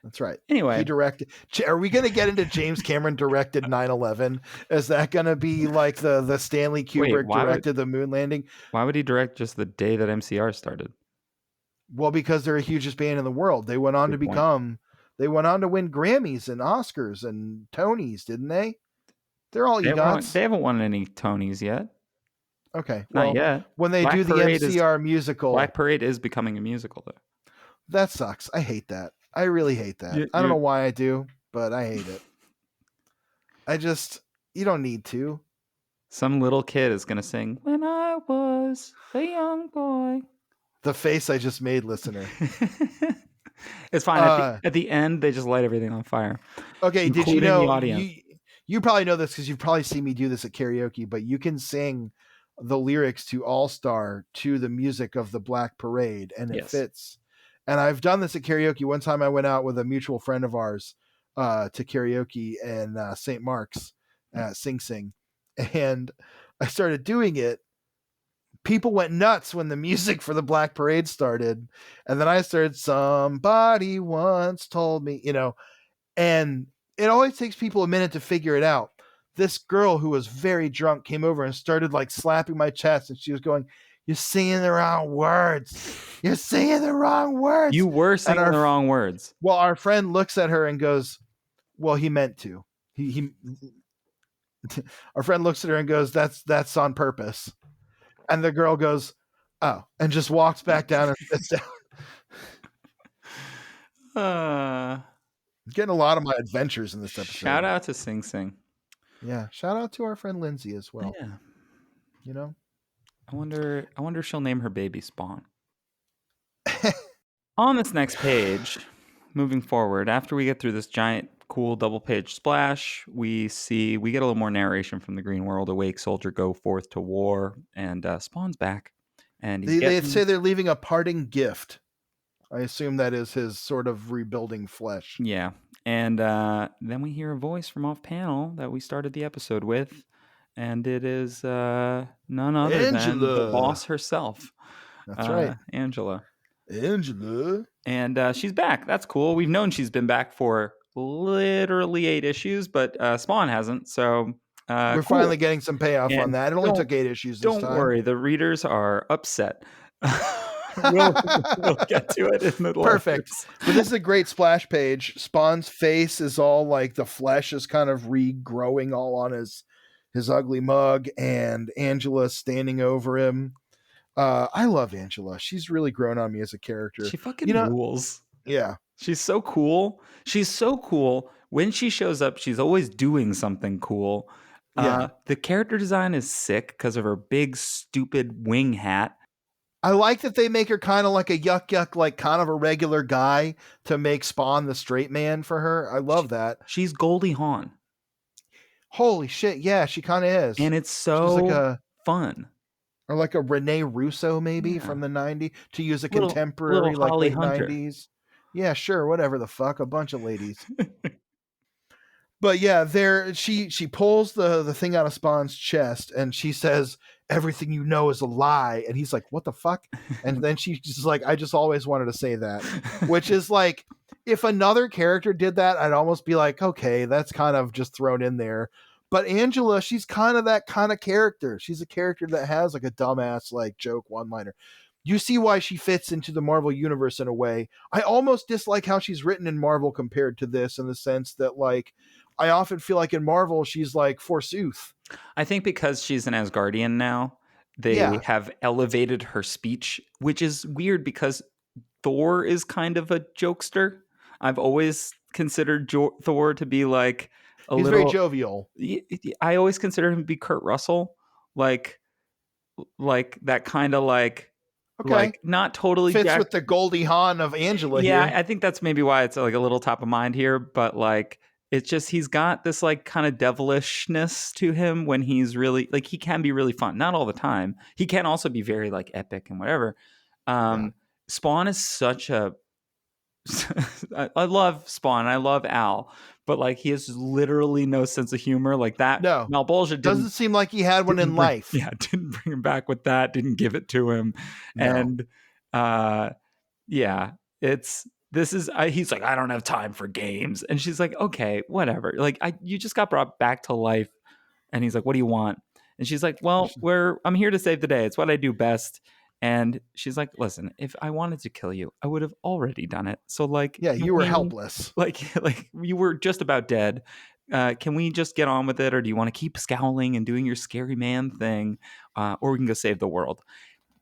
That's right. He Anyway, directed. Are we going to get into James Cameron directed 9/11? Is that going to be like the Stanley wait, Kubrick directed the moon landing? why would he direct just the day that MCR started? Well, because they're the hugest band in the world. They went on to Good point. become. They went on to win Grammys and Oscars and Tonys, didn't they? They're all They EGOTs. haven't won any Tonys yet. Okay. Not Well, yet. when they do Black the Parade is MCR musical, Black Parade is becoming a musical though. that sucks. I hate that. I really hate that. I don't know You're why I do, but I hate it. You don't need to. some little kid is gonna sing "When I Was a Young Boy." The face I just made, listener. It's fine. At the end, they just light everything on fire, Okay, did you including the know audience. you probably know this because you've probably seen me do this at karaoke, but you can sing the lyrics to All Star to the music of the Black Parade, and it Yes. fits. And I've done this at karaoke. One time I went out with a mutual friend of ours to karaoke in St. Mark's, Sing Sing, and I started doing it people went nuts when the music for the Black Parade started. And then I started, somebody once told me, and it always takes people a minute to figure it out. This girl who was very drunk came over and started like slapping my chest, and she was going, "You're singing the wrong words. You're singing the wrong words." You were And singing the wrong words. well, our friend looks at her and goes, "Well, he meant to." He Our friend looks at her and goes, "That's on purpose." And the girl goes, "Oh," and just walks back down and sits down. Getting a lot of my adventures in this episode. Shout out to Sing Sing. Yeah, shout out to our friend Lindsay as well. Yeah. I wonder if she'll name her baby Spawn. On this next page, moving forward, after we get through this giant cool double page splash, we get a little more narration from the Greenworld. Awake soldier go forth to war, and Spawn's back. And they say they're leaving a parting gift. I assume that is his sort of rebuilding flesh. Yeah. And then we hear a voice from off panel that we started the episode with. And it is none other than the boss herself. That's right. Angela. And she's back. That's cool. We've known she's been back for literally 8 issues, but Spawn hasn't. So we're finally getting some payoff on that. It only took 8 issues this time. Don't worry. The readers are upset. we'll get to it in the Perfect. But this is a great splash page. Spawn's face is all like the flesh is kind of regrowing all on his ugly mug, and Angela standing over him. I love Angela. She's really grown on me as a character. She fucking rules. Yeah. She's so cool. She's so cool. When she shows up, she's always doing something cool. Yeah. The character design is sick because of her big, stupid wing hat. I like that they make her kind of like a yuck, like kind of a regular guy to make Spawn the straight man for her. I love that. She's Goldie Hawn. Holy shit. Yeah, she kind of is. And it's so fun. Or like a Rene Russo, maybe from the 90s, to use a contemporary, like Holly late Hunter. 90s. Yeah, sure, whatever the fuck, a bunch of ladies. But yeah, she pulls the thing out of Spawn's chest, and she says, "Everything you know is a lie." And he's like, "What the fuck?" And then she's just like, "I just always wanted to say that," which is like, if another character did that, I'd almost be like, okay, that's kind of just thrown in there. But Angela, she's kind of that kind of character. She's a character that has like a dumbass like joke one-liner. You see why she fits into the Marvel universe in a way. I almost dislike how she's written in Marvel compared to this, in the sense that like I often feel like in Marvel she's like forsooth. I think because she's an Asgardian now, they have elevated her speech, which is weird because Thor is kind of a jokester. I've always considered Thor to be like He's very jovial. I always consider him to be Kurt Russell, like that kind of like, like not totally fits with the Goldie Hawn of Angela. Yeah, here. I think that's maybe why it's like a little top of mind here, but like it's just he's got this like kind of devilishness to him when he's really like he can be really fun, not all the time. He can also be very like epic and whatever. Spawn is such a I love Spawn. I love Al, but like he has literally no sense of humor. Like that. No, Malbolgia doesn't seem like he had one in life. Yeah, didn't bring him back with that. Didn't give it to him, and yeah, he's like, I don't have time for games, and she's like, okay, whatever. Like you just got brought back to life, and he's like, what do you want? And she's like, well, I'm here to save the day. It's what I do best. And she's like, listen, if I wanted to kill you, I would have already done it. So like, yeah, you were helpless. Like you were just about dead. Can we just get on with it? Or do you want to keep scowling and doing your scary man thing? Or we can go save the world.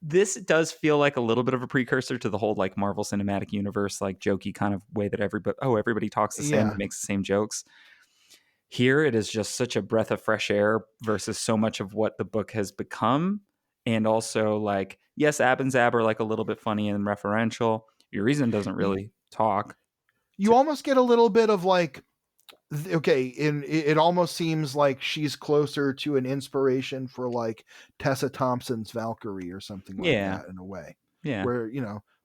This does feel like a little bit of a precursor to the whole like Marvel Cinematic Universe, like jokey kind of way that everybody talks the same and makes the same jokes. Here it is just such a breath of fresh air versus so much of what the book has become. And also, like, yes, Ab and Zab are like a little bit funny and referential. Urizen doesn't really talk. You almost get a little bit of like, okay, it almost seems like she's closer to an inspiration for like Tessa Thompson's Valkyrie or something like that in a way. Yeah. Where,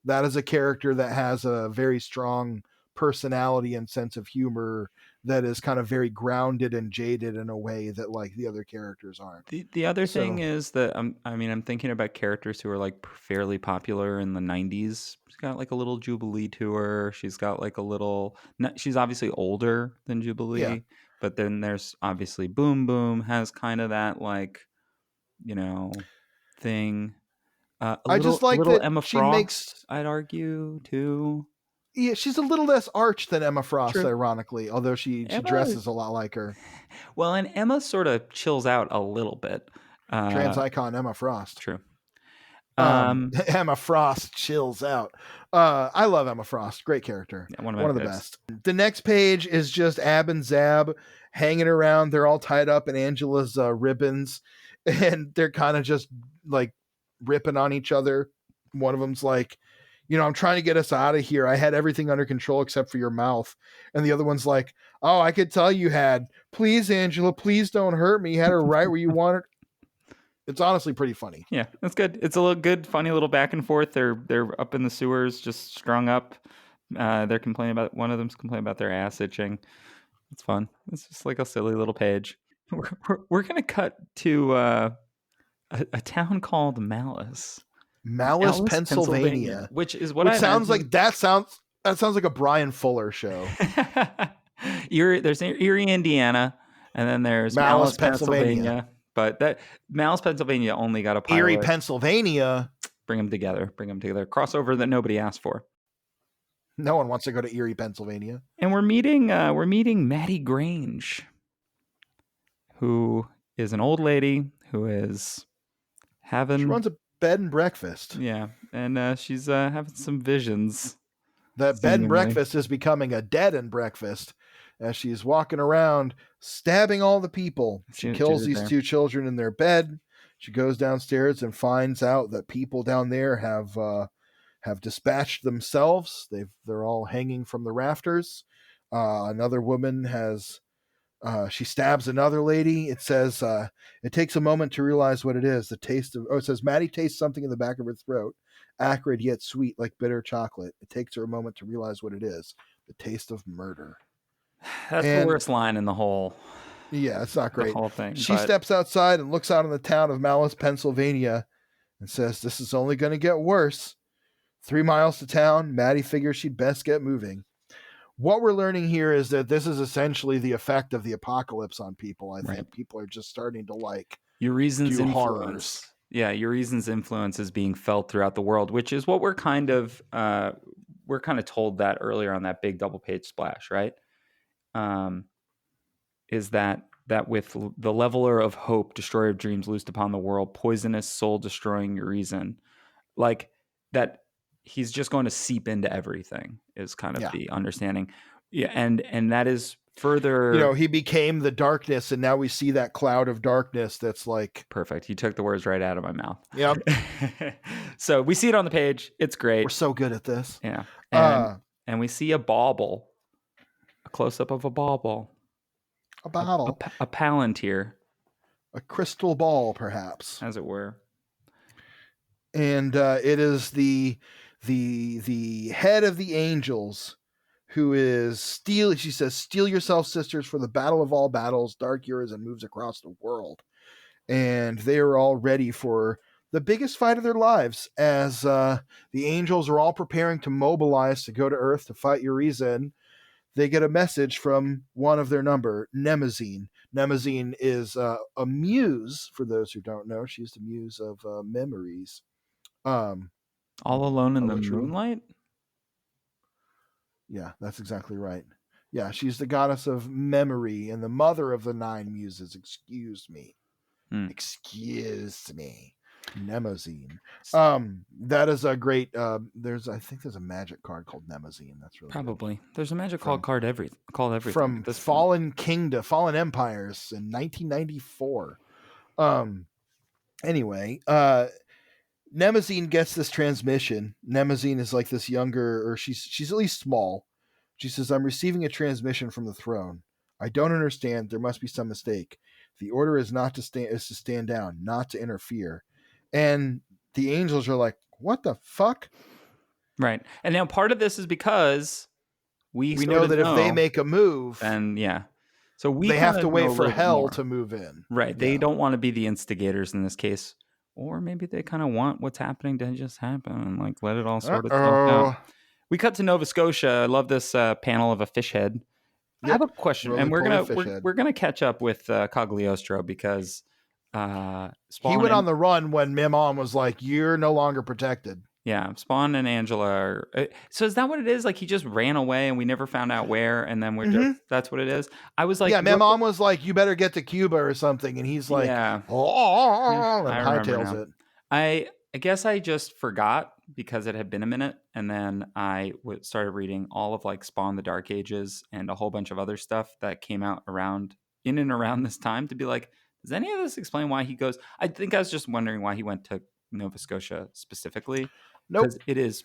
that is a character that has a very strong personality and sense of humor that is kind of very grounded and jaded in a way that like the other characters aren't. The other thing So is that I'm thinking about characters who are like fairly popular in the 90s. She's got like a little Jubilee to her. She's got like a little she's obviously older than yeah, Jubilee, but then there's obviously Boom Boom has kind of that like, you know, thing. A I just little like little that Emma she makes. Frost, I'd argue too. Yeah, she's a little less arch than Emma Frost, True. ironically, although she Emma, dresses a lot like her. well, and Emma sort of chills out a little bit. Trans icon Emma Frost. True. Um, Emma Frost chills out. I love Emma Frost. Great character. yeah, one One of of my the faves. best. The next page is just Ab and Zab hanging around. They're all tied up in Angela's ribbons, and they're kind of just like ripping on each other. One of them's like, I'm trying to get us out of here. I had everything under control except for your mouth. And the other one's like, oh, I could tell you had. Please, Angela, please don't hurt me. You had her right where you wanted. It's honestly pretty funny. Yeah, that's good. It's a little good, funny little back and forth. They're up in the sewers, just strung up. They're complaining about one of them's complaining about their ass itching. It's fun. It's just like a silly little page. We're gonna cut to a town called Malice. Malice, Pennsylvania, which is what which I sounds imagine. like that sounds like a Brian Fuller show. There's Erie, Indiana, and then there's Malice, Malice, Pennsylvania. Pennsylvania. But that Malice, Pennsylvania only got a pilot. Erie, Pennsylvania. Bring them together. Crossover that nobody asked for. No one wants to go to Erie, Pennsylvania. And we're meeting Maddie Grange, who is an old lady who is having. She runs a bed and breakfast. Yeah, and she's having some visions. That bed and breakfast is becoming a dead and breakfast as she's walking around stabbing all the people. She kills these two children in their bed. She goes downstairs and finds out that people down there have dispatched themselves. They're all hanging from the rafters. Another woman has she stabs another lady. It says it takes a moment to realize what it is. The taste of it says Maddie tastes something in the back of her throat, acrid yet sweet like bitter chocolate. It takes her a moment to realize what it is. The taste of murder. That's the worst line in the whole. Yeah, it's not great. The whole thing. She steps outside and looks out on the town of Malice, Pennsylvania, and says, "This is only going to get worse." 3 miles to town, Maddie figures she'd best get moving. What we're learning here is that this is essentially the effect of the apocalypse on people. I think people are just starting to like Urizen's influence. Horrors. Yeah, Urizen's influence is being felt throughout the world, which is what we're kind of told that earlier on that big double page splash, right? Is that with the leveler of hope, destroyer of dreams loosed upon the world, poisonous soul destroying Urizen, like that. He's just going to seep into everything is kind of the understanding. Yeah. And that is further, he became the darkness, and now we see that cloud of darkness. That's like perfect. You took the words right out of my mouth. Yeah. So we see it on the page. It's great. We're so good at this. Yeah. And we see a bauble, a close up of a bauble, a bauble, a palantir, a crystal ball, perhaps, as it were. And it is the head of the angels who is she says, "Steel yourself, sisters, for the battle of all battles. Dark Urizen moves across the world." And they are all ready for the biggest fight of their lives as the angels are all preparing to mobilize to go to Earth to fight Urizen. They get a message from one of their number, Nemazine. Nemazine is a muse, for those who don't know. She's the muse of memories. All alone in the moonlight? Yeah, that's exactly right. Yeah, she's the goddess of memory and the mother of the 9 muses. Excuse me. Nemazine. That is a great I think there's a magic card called Nemazine. That's really probably good. There's a magic card everything from Fallen Empires in 1994. Anyway, Nemazine gets this transmission. Nemazine is like this younger, or she's at least small. She says, "I'm receiving a transmission from the throne. I don't understand. There must be some mistake. The order is to stand down, not to interfere." And the angels are like, "What the fuck?" Right. And now part of this is because We We sort know of that if they know, make a move, and yeah. So we they kind have to of wait know a for little bit hell more. to move in. Right. They Yeah. don't want to be the instigators in this case. Or maybe they kind of want what's happening to just happen and like let it all sort itself out. Uh-oh. We cut to Nova Scotia. I love this panel of a fish head. I have Yep. a question, and Roly-poly fish head. we're gonna catch up with Cagliostro because He Spawn went and on the run when Mimon was like, "You're no longer protected." Spawn and Angela are. So is that what it is? Like he just ran away and we never found out where, and then we're just that's what it is. I was like, Yeah, Mimon was like, "You better get to Cuba or something," and he's like, yeah, "Oh," and I remember hightails now. it. I guess I just forgot because it had been a minute, and then I started reading all of like Spawn the Dark Ages and a whole bunch of other stuff that came out around in and around this time to be like, does any of this explain why he goes? I think I was just wondering why he went to Nova Scotia specifically Nope. because it is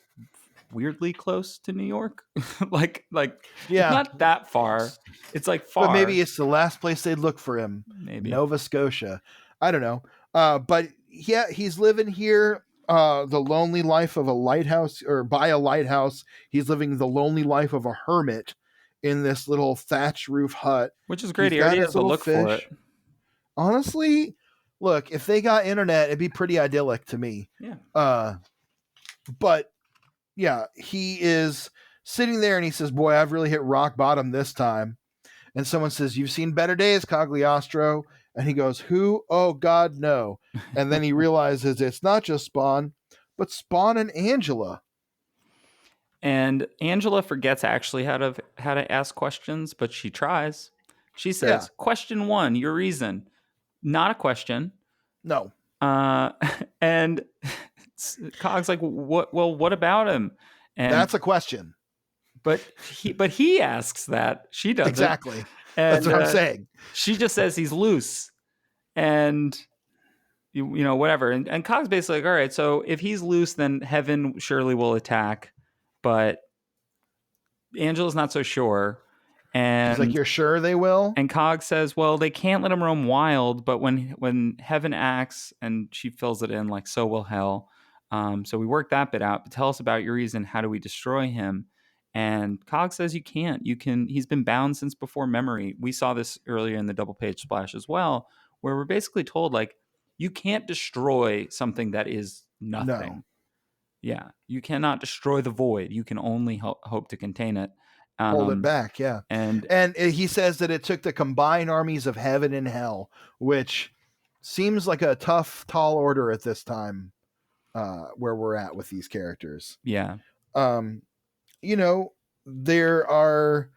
weirdly close to New York. like it's Yeah, not that far. It's like but far, maybe it's the last place they'd look for him, maybe. Nova Scotia. I don't know. But yeah, he's living here. The lonely life of a lighthouse, or by a lighthouse. He's living the lonely life of a hermit in this little thatch roof hut. Which is great. He's He got already his has the little look for it. fish. Honestly, look, if they got internet, it'd be pretty idyllic to me. Yeah. But yeah, he is sitting there and he says, "Boy, I've really hit rock bottom this time." And someone says, "You've seen better days, Cagliostro." And he goes, "Who? Oh, God, no." And then he realizes it's not just Spawn, but Spawn and Angela. And Angela forgets actually how to ask questions, but she tries. She Yeah. says, "Question 1, Urizen." Not a question. No. Uh, and Cog's like, "What? Well, what about him?" And That's a question. but he asks that. She doesn't. Exactly. And That's what I'm saying. she just says he's loose, and you know whatever. And Cog's basically like, "All right, so if he's loose, then heaven surely will attack." But Angela's not so sure. She's like, And "You're sure they will?" and Cog says, well, they can't let him roam wild, but when heaven acts, and she fills it in like, so will hell. So we worked that bit out. But tell us about your reason. How do we destroy him? And Cog says you can't. You can. He's been bound since before memory. We saw this earlier in the double page splash as well, where we're basically told like you can't destroy something that is nothing. No. Yeah, you cannot destroy the void. You can only hope to contain it. Hold it back, yeah. And he says that it took the combined armies of heaven and hell, which seems like a tough, tall order at this time, where we're at with these characters. yeah, You know, there are,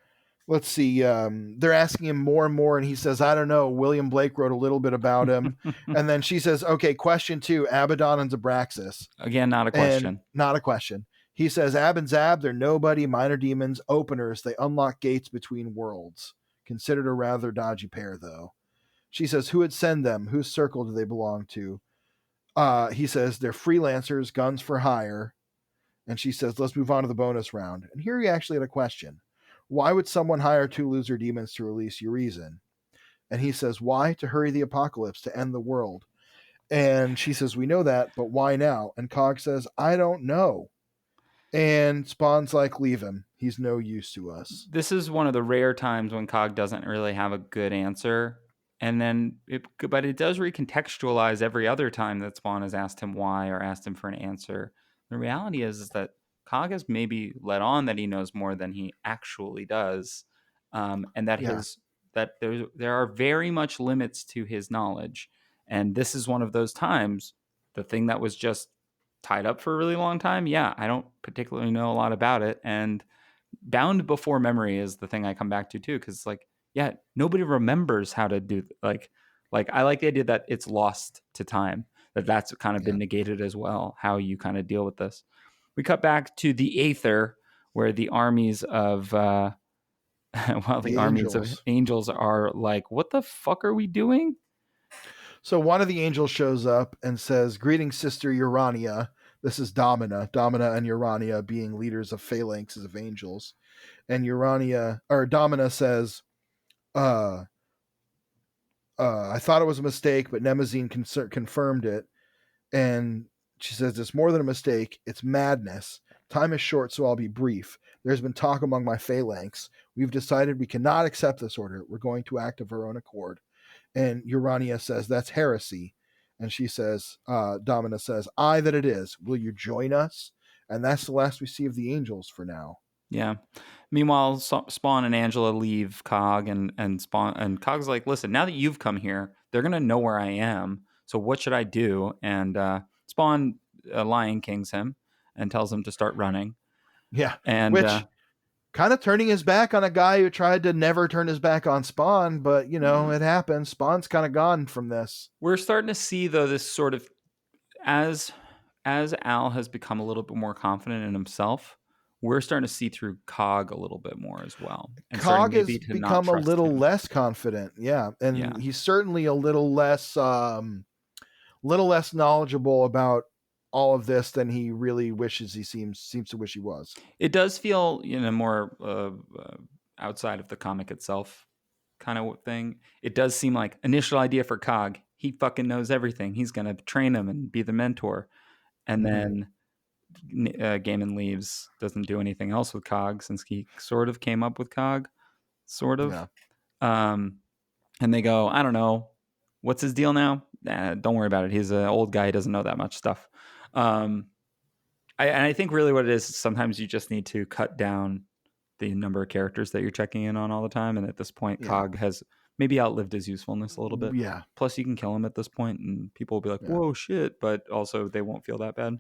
let's see, they're asking him more and more, and he says, "I don't know. William Blake wrote a little bit about him." And then she says, "Okay, question 2, Abaddon and Zabraxis." again, not a question. And not a question. He says, "Ab and Zab, they're nobody, minor demons, openers. They unlock gates between worlds. Considered a rather dodgy pair, though." She says, "Who would send them? Whose circle do they belong to?" He says, "They're freelancers, guns for hire." And she says, "Let's move on to the bonus round." And here he actually had a question. Why would someone hire 2 loser demons to release Urizen? And he says, "Why? To hurry the apocalypse, to end the world." And she says, "We know that, but why now?" And Cog says, "I don't know." And Spawn's like, "Leave him. He's no use to us." This is one of the rare times when Cog doesn't really have a good answer. And then, but it does recontextualize every other time that Spawn has asked him why or asked him for an answer. The reality is that Cog has maybe let on that he knows more than he actually does, and that Yeah. there are very much limits to his knowledge. And this is one of those times. The thing that was just tied up for a really long time. Yeah, I don't particularly know a lot about it, and bound before memory is the thing I come back to too, because like, yeah, nobody remembers how to do like I like the idea that it's lost to time, that's kind of been negated as well, how you kind of deal with this. We cut back to the Aether, where the armies of the armies of angels are like, what the fuck are we doing? So one of the angels shows up and says, "Greetings, Sister Urania." This is Domina. Domina and Urania being leaders of phalanxes of angels. And Domina says, "I thought it was a mistake, but Nemazine confirmed it." And she says, "It's more than a mistake. It's madness. Time is short, so I'll be brief. There's been talk among my phalanx. We've decided we cannot accept this order. We're going to act of our own accord. And Urania says, that's heresy. And she says, Domina says, aye, that it is. Will you join us? And that's the last we see of the angels for now. Yeah. Meanwhile, Spawn and Angela leave Cog, and Spawn and Cog's like, listen, now that you've come here, they're gonna know where I am. So what should I do? And Spawn Lion Kings him and tells him to start running. Yeah. And Which kind of turning his back on a guy who tried to never turn his back on Spawn, but it happens. Spawn's kind of gone from this. we're starting to see though this sort of as Al has become a little bit more confident in himself, we're starting to see through Cog a little bit more as well, and starting Cog has maybe to not become a trust little him. less confident, yeah, and Yeah. he's certainly a little less knowledgeable about all of this than he really wishes he seems to wish he was. It does feel, more outside of the comic itself kind of thing. It does seem like initial idea for Cog. He fucking knows everything. He's going to train him and be the mentor. And then Gaiman leaves, doesn't do anything else with Cog since he sort of came up with Cog, sort of. Yeah. And they go, I don't know, what's his deal now? Don't worry about it. He's an old guy. He doesn't know that much stuff. I think really what it is sometimes you just need to cut down the number of characters that you're checking in on all the time. And at this point, Cog has maybe outlived his usefulness a little bit. Yeah. Plus, you can kill him at this point, and people will be like, whoa, shit. But also, they won't feel that bad.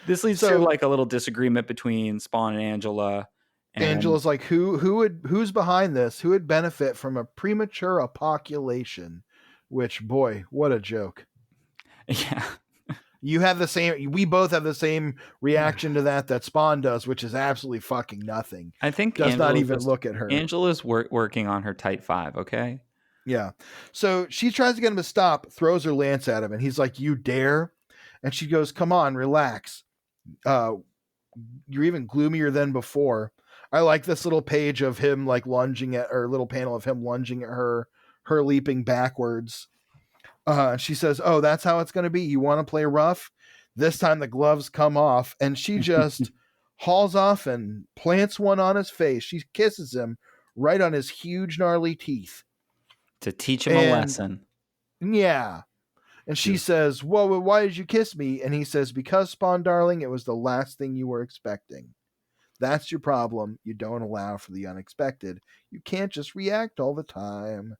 This leads to like a little disagreement between Spawn and Angela. And Angela's like, who's behind this? Who would benefit from a premature apoculation? Which, boy, what a joke. Yeah. We both have the same reaction to that Spawn does, which is absolutely fucking nothing. I think does not even look at her. Angela's working on her tight 5, okay? Yeah. So she tries to get him to stop, throws her lance at him, and he's like, you dare? And she goes, come on, relax. You're even gloomier than before. I like this little page of him like lunging at, or little panel of him lunging at her leaping backwards. She says, oh, that's how it's going to be. You want to play rough? This time the gloves come off, and she just hauls off and plants one on his face. She kisses him right on his huge, gnarly teeth. To teach him a lesson. Yeah. And she says, whoa, why did you kiss me? And he says, because, Spawn, darling, it was the last thing you were expecting. That's your problem. You don't allow for the unexpected. You can't just react all the time.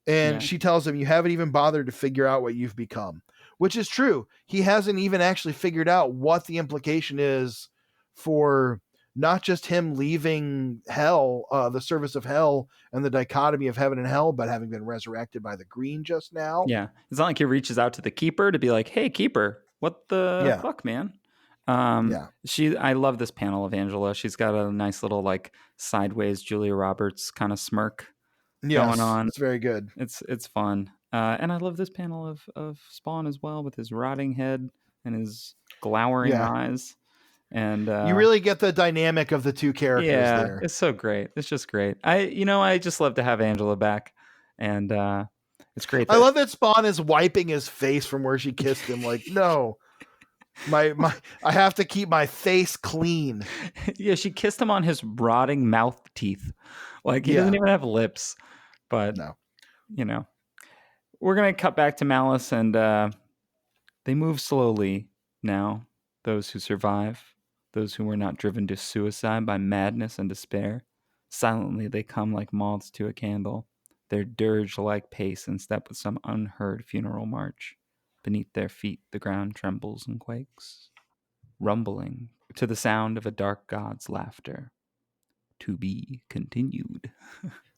And she tells him, you haven't even bothered to figure out what you've become, which is true. He hasn't even actually figured out what the implication is for not just him leaving hell, the service of hell and the dichotomy of heaven and hell, but having been resurrected by the green just now. Yeah. It's not like he reaches out to the keeper to be like, hey, keeper, what the fuck, man? I love this panel of Angela. She's got a nice little like sideways Julia Roberts kind of smirk going on. It's very good. It's fun. And I love this panel of Spawn as well, with his rotting head and his glowering eyes. And you really get the dynamic of the two characters there. It's so great. It's just great. I just love to have Angela back. And it's great. I love that Spawn is wiping his face from where she kissed him. Like, no. I have to keep my face clean. Yeah, she kissed him on his rotting mouth teeth. Like, he doesn't even have lips. But, we're going to cut back to Malice, and they move slowly now, those who survive, those who were not driven to suicide by madness and despair. Silently they come like moths to a candle, their dirge-like pace in step with some unheard funeral march. Beneath their feet the ground trembles and quakes, rumbling to the sound of a dark god's laughter. To be continued.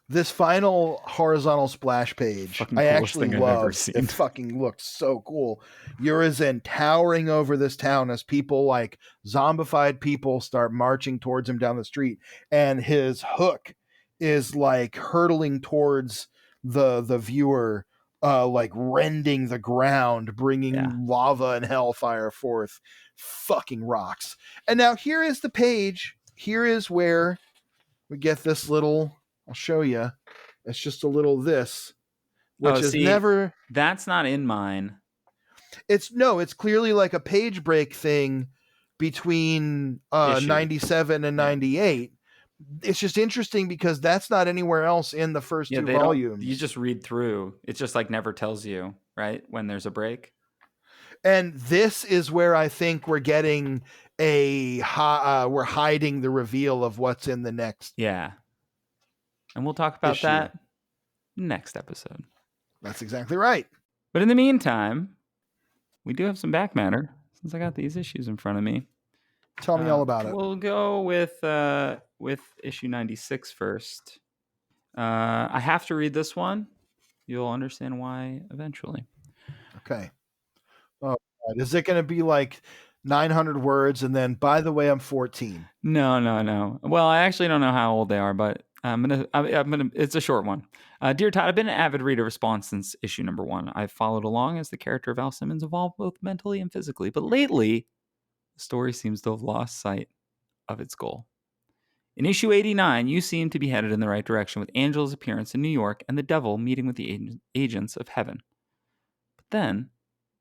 This final horizontal splash page, I actually love. It fucking looked so cool. Urizen towering over this town as people like zombified people start marching towards him down the street, and his hook is like hurtling towards the viewer, like rending the ground, bringing lava and hellfire forth. Fucking rocks. And now here is the page. Here is where we get this little. I'll show you. It's just a little this, which is never. That's not in mine. It's clearly like a page break thing between Issue. 97 and 98. It's just interesting because that's not anywhere else in the first two volumes. You just read through. It just like never tells you, right, when there's a break. And this is where I think we're getting we're hiding the reveal of what's in the next. Yeah. And we'll talk about that next episode. That's exactly right. But in the meantime, we do have some back matter since I got these issues in front of me. Tell me all about it. We'll go with issue 96 first. I have to read this one. You'll understand why eventually. Okay. Oh, God. Is it going to be like 900 words and then, by the way, I'm 14? No. Well, I actually don't know how old they are, but I'm gonna. It's a short one. Dear Todd, I've been an avid reader of Spawn since issue number 1. I've followed along as the character of Al Simmons evolved both mentally and physically, but lately, the story seems to have lost sight of its goal. In issue 89, you seem to be headed in the right direction with Angela's appearance in New York and the devil meeting with the agents of heaven. But then,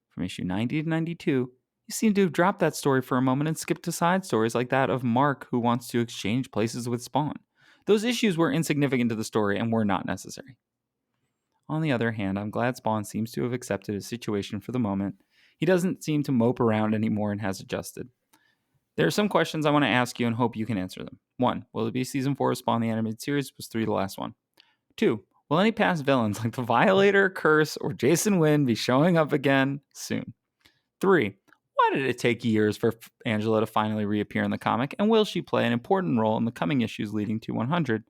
from issue 90 to 92, you seem to have dropped that story for a moment and skipped to side stories like that of Mark who wants to exchange places with Spawn. Those issues were insignificant to the story and were not necessary. On the other hand, I'm glad Spawn seems to have accepted his situation for the moment. He doesn't seem to mope around anymore and has adjusted. There are some questions I want to ask you and hope you can answer them. 1. Will it be season 4 of Spawn the Animated Series? Was 3 the last one? 2. Will any past villains like the Violator, Curse, or Jason Wynn be showing up again soon? 3. Why did it take years for Angela to finally reappear in the comic, and will she play an important role in the coming issues leading to 100?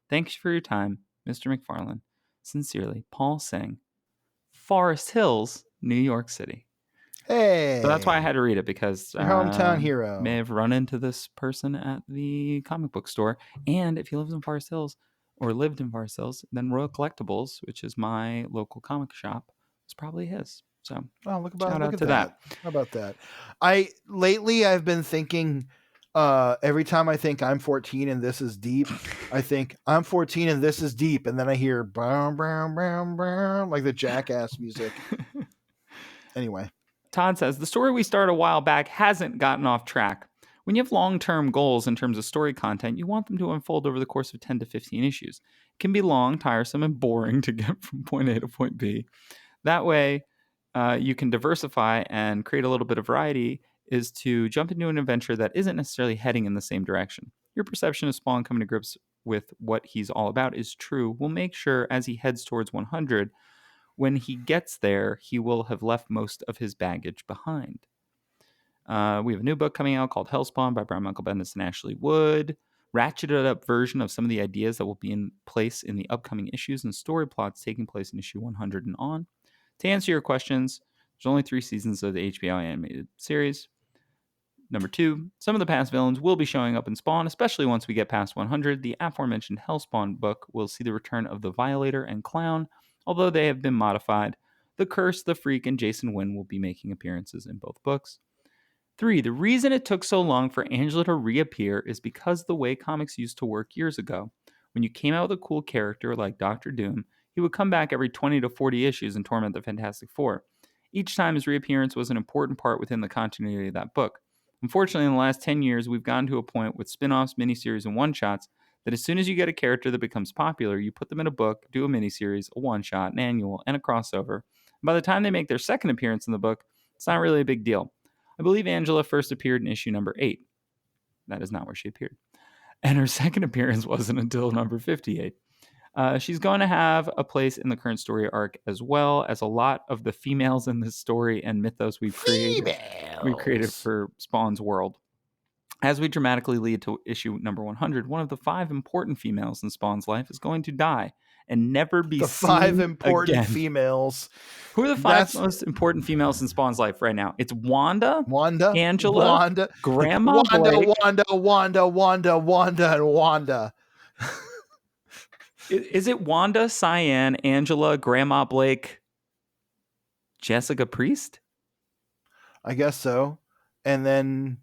Thanks for your time, Mr. McFarlane. Sincerely, Paul Singh, Forest Hills, New York City. Hey. So that's why I had to read it, because your hometown hero may have run into this person at the comic book store. And if he lives in Forest Hills or lived in Forest Hills, then Royal Collectibles, which is my local comic shop, is probably his. So look shout out at to that. How about that? Lately I've been thinking every time I think I'm 14 and this is deep, I think I'm 14 and this is deep, and then I hear brown, brown, brown, brown, like the Jackass music. Anyway. Todd says, the story we started a while back hasn't gotten off track. When you have long-term goals in terms of story content, you want them to unfold over the course of 10 to 15 issues. It can be long, tiresome, and boring to get from point A to point B. That way, you can diversify and create a little bit of variety, is to jump into an adventure that isn't necessarily heading in the same direction. Your perception of Spawn coming to grips with what he's all about is true. We'll make sure as he heads towards 100, when he gets there, he will have left most of his baggage behind. We have a new book coming out called Hellspawn by Brian Michael Bendis and Ashley Wood. Ratcheted up version of some of the ideas that will be in place in the upcoming issues and story plots taking place in issue 100 and on. To answer your questions, there's only 3 seasons of the HBO animated series. Number 2, some of the past villains will be showing up in Spawn, especially once we get past 100. The aforementioned Hellspawn book will see the return of the Violator and Clown, although they have been modified. The Curse, the Freak, and Jason Wynn will be making appearances in both books. 3, the reason it took so long for Angela to reappear is because the way comics used to work years ago. When you came out with a cool character like Doctor Doom, he would come back every 20 to 40 issues and torment the Fantastic Four. Each time his reappearance was an important part within the continuity of that book. Unfortunately, in the last 10 years, we've gotten to a point with spin-offs, miniseries, and one-shots that as soon as you get a character that becomes popular, you put them in a book, do a miniseries, a one-shot, an annual, and a crossover. And by the time they make their second appearance in the book, it's not really a big deal. I believe Angela first appeared in issue number 8. That is not where she appeared. And her second appearance wasn't until number 58. She's going to have a place in the current story arc, as well as a lot of the females in this story and mythos we've created for Spawn's world. As we dramatically lead to issue number 100, one of the 5 important females in Spawn's life is going to die and never be seen again. The 5 important females. Who are the 5 most important females in Spawn's life right now? It's Wanda, Angela, Grandma Blake. Wanda, and Wanda. Is it Wanda, Cyan, Angela, Grandma Blake, Jessica Priest? I guess so. And then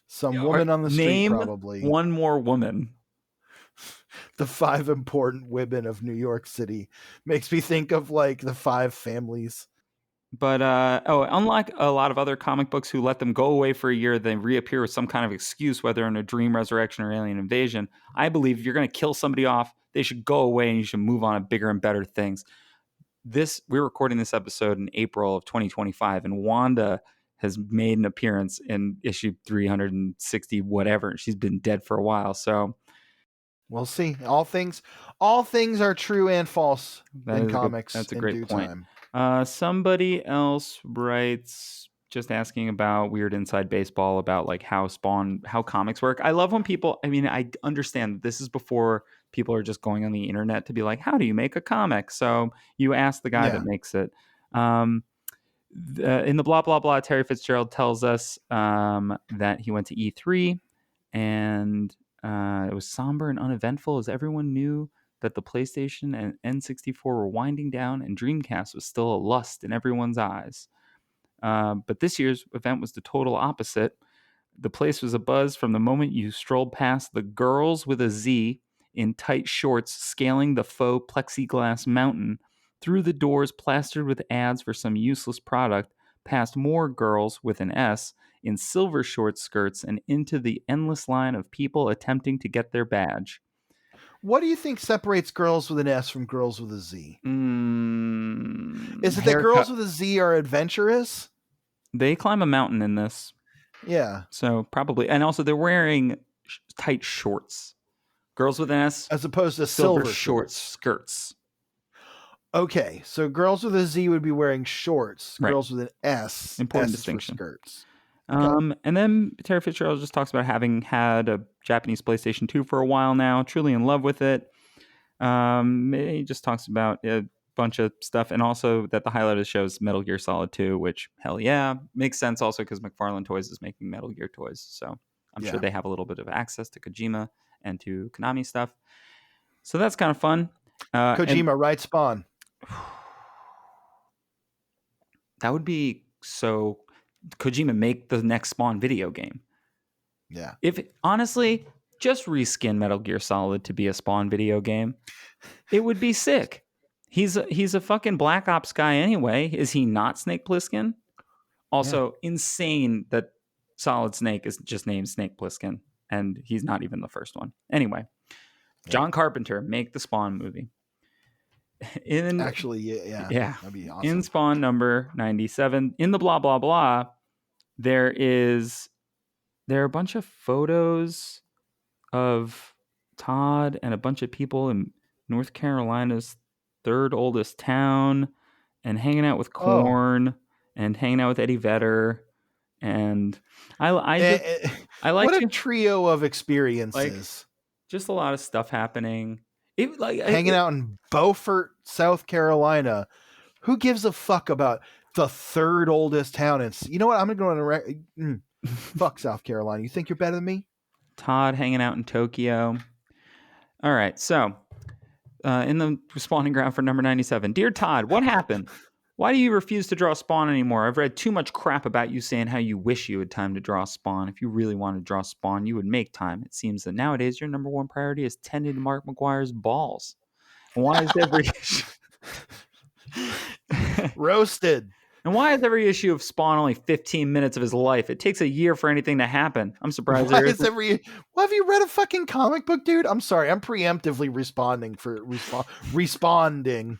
some woman on the street, probably. One more woman. The 5 important women of New York City makes me think of like the 5 families. But unlike a lot of other comic books who let them go away for a year, then reappear with some kind of excuse, whether in a dream resurrection or alien invasion, I believe if you're going to kill somebody off, they should go away and you should move on to bigger and better things. We're recording this episode in April of 2025, and Wanda has made an appearance in issue 360 whatever. She's been dead for a while, so We'll see. All things are true and false in comics that's a in great due point. time. Somebody else writes, just asking about weird inside baseball about like how comics work. I love when people, I mean, I understand this is before people are just going on the internet to be like, how do you make a comic? So you ask the guy that Yeah. makes it. In the blah blah blah, Terry Fitzgerald tells us that he went to E3 and it was somber and uneventful as everyone knew that the PlayStation and N64 were winding down and Dreamcast was still a lust in everyone's eyes. But this year's event was the total opposite. The place was abuzz from the moment you strolled past the girls with a Z in tight shorts scaling the faux plexiglass mountain, through the doors plastered with ads for some useless product, past more girls with an S in silver short skirts, and into the endless line of people attempting to get their badge. What do you think separates girls with an S from girls with a Z? Is it that Haircut. girls with a Z are adventurous? They climb a mountain in this. Yeah. So probably. And also, they're wearing tight shorts. Girls with an S, As opposed to silver silver short shorts. skirts. Okay, so girls with a Z would be wearing shorts. Right. Girls with an S, Important S is for distinction. skirts. Okay. And then Terry Fitzgerald just talks about having had a Japanese PlayStation 2 for a while now, truly in love with it. He just talks about a bunch of stuff, and also that the highlight of the show is Metal Gear Solid 2, which, hell yeah, makes sense also because McFarlane Toys is making Metal Gear toys. So I'm sure they have a little bit of access to Kojima and to Konami stuff. So that's kind of fun. Kojima, right? Spawn. That would be so. Kojima make the next Spawn video game. Yeah. If honestly, just reskin Metal Gear Solid to be a Spawn video game, it would be sick. He's a fucking Black Ops guy anyway. Is he not Snake Plissken? Also, insane that Solid Snake is just named Snake Plissken, and he's not even the first one. Anyway, John Carpenter, make the Spawn movie. Actually, yeah, that'd be awesome. In Spawn number 97, in the blah blah blah, there are a bunch of photos of Todd and a bunch of people in North Carolina's third oldest town, and hanging out with Korn and hanging out with Eddie Vedder. And I like what a trio of experiences. Like, just a lot of stuff happening. Hanging out in Beaufort, South Carolina. Who gives a fuck about the third oldest town? And you know what? I'm gonna go on fuck South Carolina. You think you're better than me? Todd hanging out in Tokyo. All right, so in the responding ground for number 97, dear Todd, what happened? Why do you refuse to draw Spawn anymore? I've read too much crap about you saying how you wish you had time to draw Spawn. If you really wanted to draw Spawn, you would make time. It seems that nowadays your number one priority is tending to Mark McGuire's balls. And why is every roasted? And why is every issue of Spawn only 15 minutes of his life? It takes a year for anything to happen. I'm surprised Well, have you read a fucking comic book, dude? I'm sorry. I'm preemptively responding.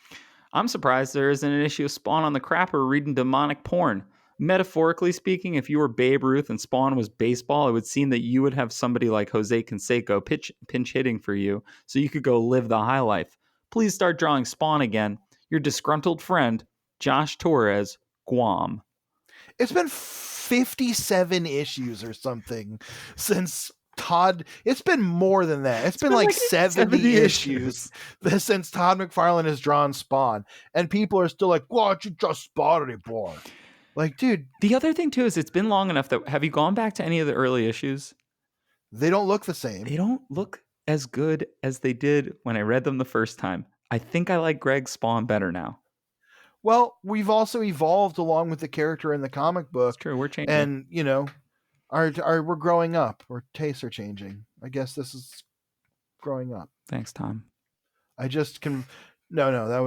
I'm surprised there isn't an issue of Spawn on the crapper reading demonic porn. Metaphorically speaking, if you were Babe Ruth and Spawn was baseball, it would seem that you would have somebody like Jose Canseco pinch hitting for you so you could go live the high life. Please start drawing Spawn again. Your disgruntled friend, Josh Torres, Guam. It's been 57 issues or something since Todd. It's been more than that. It's been like 70 issues since Todd McFarlane has drawn Spawn, and people are still like, "Why don't you draw Spawn anymore?" Like, dude. The other thing too is it's been long enough that have you gone back to any of the early issues? They don't look the same. They don't look as good as they did when I read them the first time. I think I like Greg's Spawn better now. Well, we've also evolved along with the character in the comic book. It's true, we're changing. And, you know, we're growing up. Our tastes are changing. I guess this is growing up. Thanks, Tom. I just can... No, that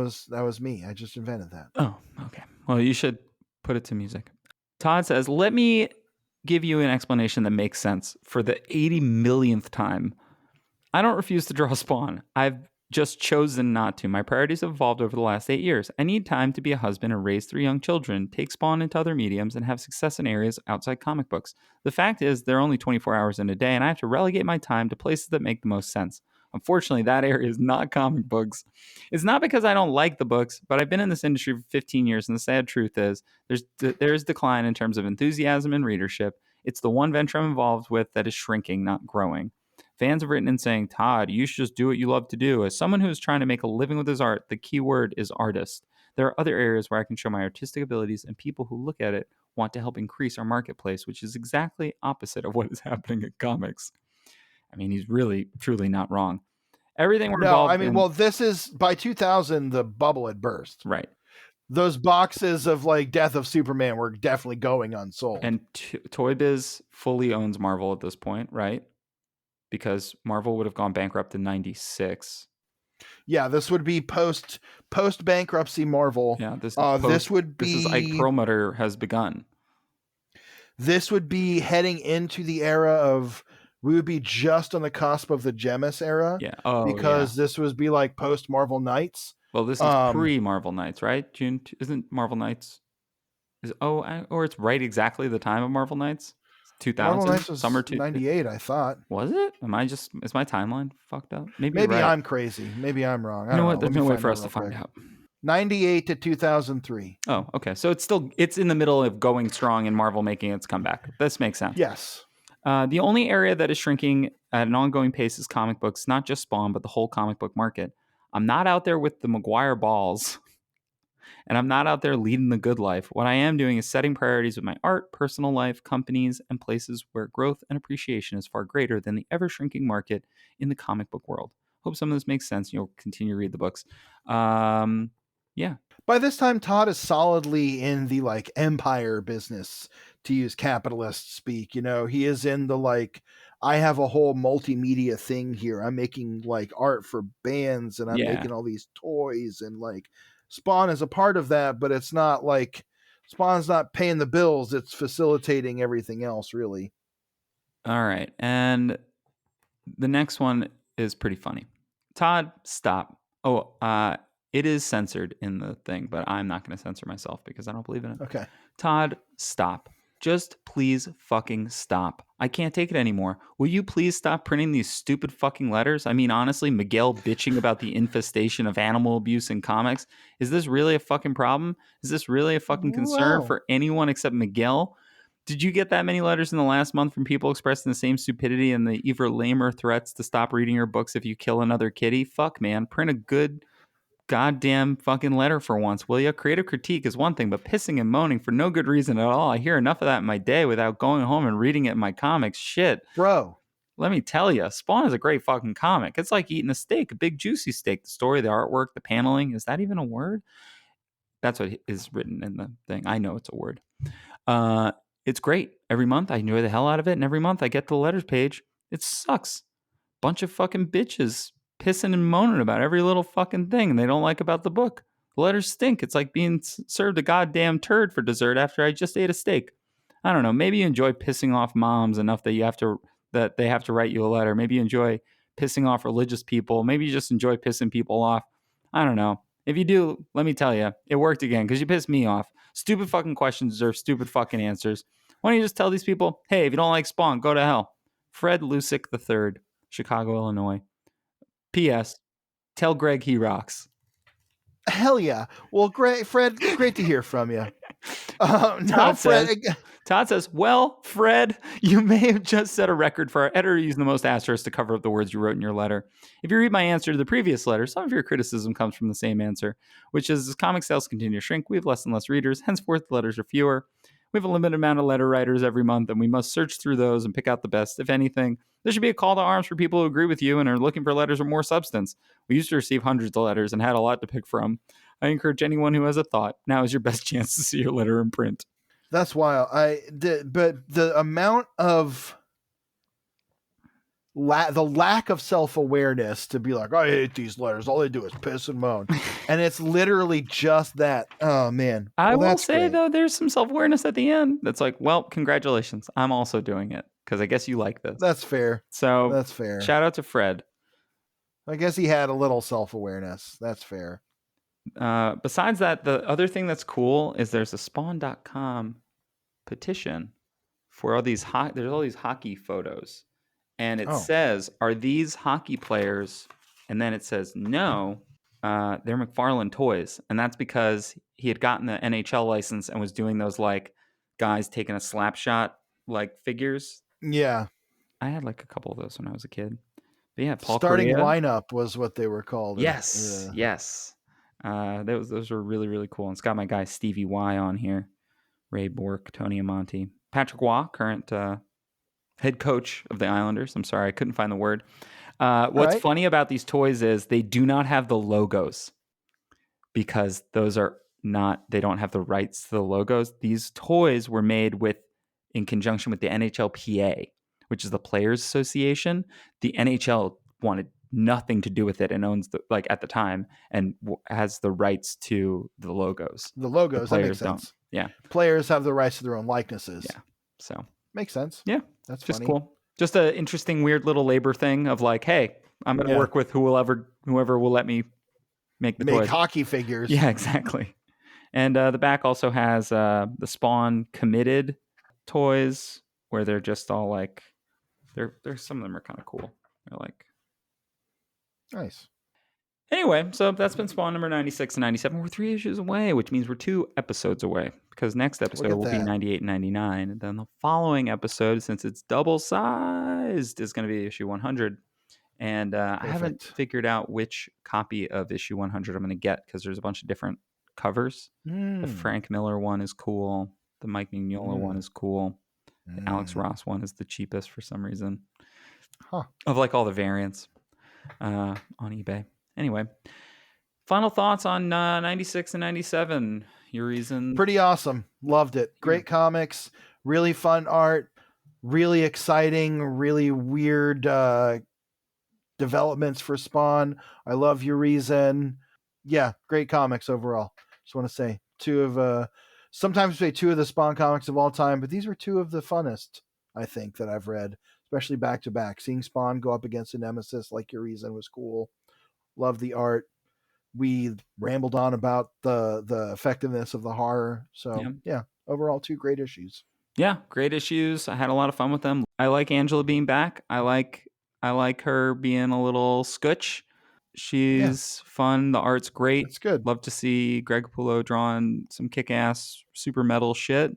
was me. I just invented that. Oh, okay. Well, you should Put it to music. Todd says, let me give you an explanation that makes sense for the 80 millionth time. I don't refuse to draw Spawn. I've just chosen not to. My priorities have evolved over the last 8 years. I need time to be a husband and raise 3 young children, take Spawn into other mediums, and have success in areas outside comic books. The fact is, there are only 24 hours in a day, and I have to relegate my time to places that make the most sense. Unfortunately, that area is not comic books. It's not because I don't like the books, but I've been in this industry for 15 years, and the sad truth is there's decline in terms of enthusiasm and readership. It's the one venture I'm involved with that is shrinking, not growing. Fans have written in saying, Todd, you should just do what you love to do. As someone who is trying to make a living with his art, the key word is artist. There are other areas where I can show my artistic abilities, and people who look at it want to help increase our marketplace, which is exactly opposite of what is happening in comics. I mean, he's really, truly not wrong. Everything we're No, I involved mean, in. well, this is by 2000, the bubble had burst. Right. Those boxes of like Death of Superman were definitely going unsold. And Toy Biz fully owns Marvel at this point, right? Because Marvel would have gone bankrupt in 96. Yeah, this would be post bankruptcy Marvel. Yeah, this would be, this is Ike Perlmutter has begun. This would be heading into the era of, we would be just on the cusp of the Gemis era. Yeah. Because this would be like post Marvel Knights. Well, this is pre Marvel Knights, right? June isn't Marvel Knights? Or it's right exactly the time of Marvel Knights. 2000. Marvel Knights was summer 98, I thought. Was it? Is my timeline fucked up? Maybe right. I'm crazy. Maybe I'm wrong. You know what? There's no way for us to find out. 98 to 2003. Oh, okay. So it's in the middle of going strong and Marvel making its comeback. This makes sense. Yes. The only area that is shrinking at an ongoing pace is comic books, not just Spawn, but the whole comic book market. I'm not out there with the Maguire balls, and I'm not out there leading the good life. What I am doing is setting priorities with my art, personal life, companies, and places where growth and appreciation is far greater than the ever-shrinking market in the comic book world. Hope some of this makes sense. You'll continue to read the books. Yeah. By this time, Todd is solidly in the like empire business, to use capitalist speak. You know, he is in the like, I have a whole multimedia thing here. I'm making like art for bands, and I'm making all these toys, and like Spawn is a part of that, but it's not like Spawn's not paying the bills. It's facilitating everything else, really. All right. And the next one is pretty funny. Todd, stop. It is censored in the thing, but I'm not going to censor myself because I don't believe in it. Okay. Todd, stop. Just please fucking stop. I can't take it anymore. Will you please stop printing these stupid fucking letters? I mean, honestly, Miguel bitching about the infestation of animal abuse in comics. Is this really a fucking problem? Is this really a fucking concern for anyone except Miguel? Did you get that many letters in the last month from people expressing the same stupidity and the even lamer threats to stop reading your books if you kill another kitty? Fuck, man. Print a good goddamn fucking letter for once, will you? Creative critique is one thing, but pissing and moaning for no good reason at all. I hear enough of that in my day without going home and reading it in my comics. Shit. Bro. Let me tell you, Spawn is a great fucking comic. It's like eating a steak, a big juicy steak. The story, the artwork, the paneling. Is that even a word? That's what is written in the thing. I know it's a word. It's great. Every month I enjoy the hell out of it, and every month I get to the letters page. It sucks. Bunch of fucking bitches pissing and moaning about every little fucking thing they don't like about the book. The letters stink. It's like being served a goddamn turd for dessert after I just ate a steak. I don't know. Maybe you enjoy pissing off moms enough that they have to write you a letter. Maybe you enjoy pissing off religious people. Maybe you just enjoy pissing people off. I don't know. If you do, let me tell you, it worked again because you pissed me off. Stupid fucking questions deserve stupid fucking answers. Why don't you just tell these people, hey, if you don't like Spawn, go to hell. Fred Lusick III, Chicago, Illinois. P.S. Tell Greg he rocks. Hell yeah. Well, great, Fred, great to hear from you. Todd says, well, Fred, you may have just set a record for our editor using the most asterisks to cover up the words you wrote in your letter. If you read my answer to the previous letter, some of your criticism comes from the same answer, which is as comic sales continue to shrink, we have less and less readers. Henceforth, the letters are fewer. We have a limited amount of letter writers every month, and we must search through those and pick out the best. If anything, there should be a call to arms for people who agree with you and are looking for letters with more substance. We used to receive hundreds of letters and had a lot to pick from. I encourage anyone who has a thought. Now is your best chance to see your letter in print. That's wild. But the amount of the lack of self-awareness to be like, I hate these letters. All they do is piss and moan. And it's literally just that. Oh, man. I Well, will that's say, great. though, there's some self-awareness at the end that's like, well, congratulations. I'm also doing it because I guess you like this. That's fair. So That's fair. shout out to Fred. I guess he had a little self-awareness. That's fair. Besides that, the other thing that's cool is there's a spawn.com petition for all these there's all these hockey photos. And it says, are these hockey players? And then it says, no, they're McFarlane toys. And that's because he had gotten the NHL license and was doing those like guys taking a slap shot like figures. Yeah. I had like a couple of those when I was a kid. But yeah, Paul Starting Correa. lineup was what they were called. Yes, yes. Those were really, really cool. And it's got my guy Stevie Y on here. Ray Bork, Tony Amonte. Patrick Waugh, current head coach of the Islanders. I'm sorry, I couldn't find the word. What's funny about these toys is they do not have the logos because those are not, they don't have the rights to the logos. These toys were made in conjunction with the NHLPA, which is the Players Association. The NHL wanted nothing to do with it and owns at the time and has the rights to the logos. The logos, that makes sense. Don't. Yeah. Players have the rights to their own likenesses. Yeah. So makes sense. Yeah. That's just funny. Cool. Just an interesting, weird little labor thing of like, hey, I'm going to work with whoever will let me make toys. Hockey figures. Yeah, exactly. And the back also has the Spawn committed toys where they're just all like, some of them are kind of cool. They're like, nice. Anyway, so that's been Spawn number 96 and 97. We're 3 issues away, which means we're 2 episodes away because next episode will be 98 and 99. And then the following episode, since it's double sized, is going to be issue 100. And I haven't figured out which copy of issue 100 I'm going to get because there's a bunch of different covers. The Frank Miller one is cool. The Mike Mignola one is cool. The Alex Ross one is the cheapest for some reason. Of like all the variants on eBay. Anyway, final thoughts on 96 and 97. Urizen. Pretty awesome. Loved it. Great comics. Really fun art. Really exciting. Really weird developments for Spawn. I love Urizen. Yeah, great comics overall. Just want to say sometimes say 2 of the Spawn comics of all time, but these were 2 of the funnest, I think, that I've read, especially back to back. Seeing Spawn go up against a nemesis like Urizen was cool. Love the art. We rambled on about the effectiveness of the horror. So yeah, overall 2 great issues. Yeah, great issues. I had a lot of fun with them. I like Angela being back. I like her being a little scutch. She's fun. The art's great. It's good. Love to see Greg Capullo drawing some kick-ass super metal shit.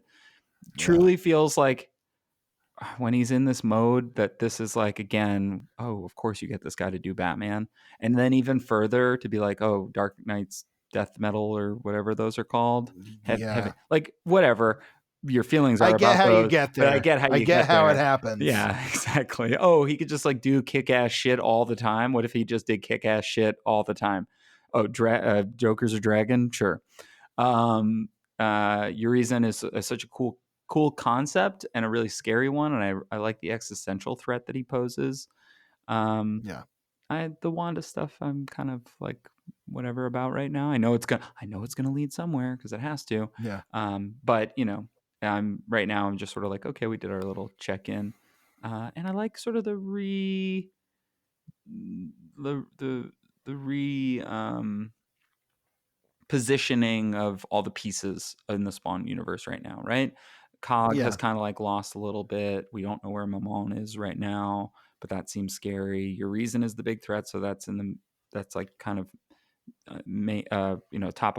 Truly feels like when he's in this mode that this is like, again, oh, of course you get this guy to do Batman. And then even further to be like, oh, Dark Knight's death metal or whatever those are called. Heavy, like whatever your feelings are I get about how those, you get there. But I get how you get how there. It happens. Yeah, exactly. Oh, he could just like do kick-ass shit all the time. What if he just did kick-ass shit all the time? Oh, Joker's a dragon? Sure. Urizen is such a cool concept and a really scary one, and I like the existential threat that he poses. The Wanda stuff I'm kind of like whatever about right now. I know it's gonna lead somewhere because it has to. Yeah. But I'm just sort of like, okay, we did our little check-in, and I like sort of the positioning of all the pieces in the Spawn universe right now, right? Cog has kind of like lost a little bit. We don't know where Mamon is right now, but that seems scary. Urizen is the big threat, so that's like kind of top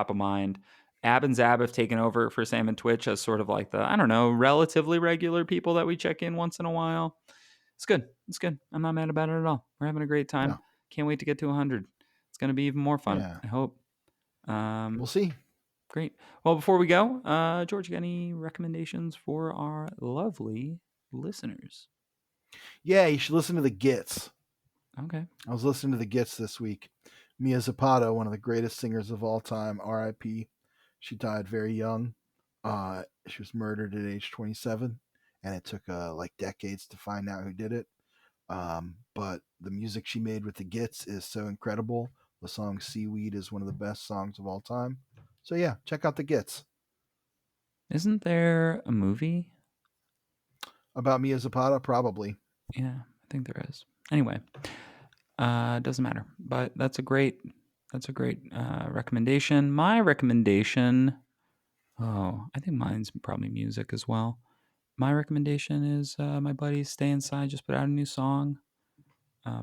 of mind. Ab and Zab have taken over for Sam and Twitch as sort of like the, I don't know, relatively regular people that we check in once in a while. It's good. I'm not mad about it at all. We're having a great time. Yeah. Can't wait to get to 100. It's going to be even more fun. Yeah. I hope. We'll see. Great. Well, before we go, George, you got any recommendations for our lovely listeners? Yeah, you should listen to the Gits. Okay. I was listening to the Gits this week. Mia Zapata, one of the greatest singers of all time, R.I.P. She died very young. She was murdered at age 27, and it took like decades to find out who did it. But the music she made with the Gits is so incredible. The song Seaweed is one of the best songs of all time. So yeah, check out the Gits. Isn't there a movie? About Mia Zapata, probably. Yeah, I think there is. Anyway, doesn't matter. But that's a great recommendation. My recommendation, oh, I think mine's probably music as well. My recommendation is my buddies Stay Inside just put out a new song.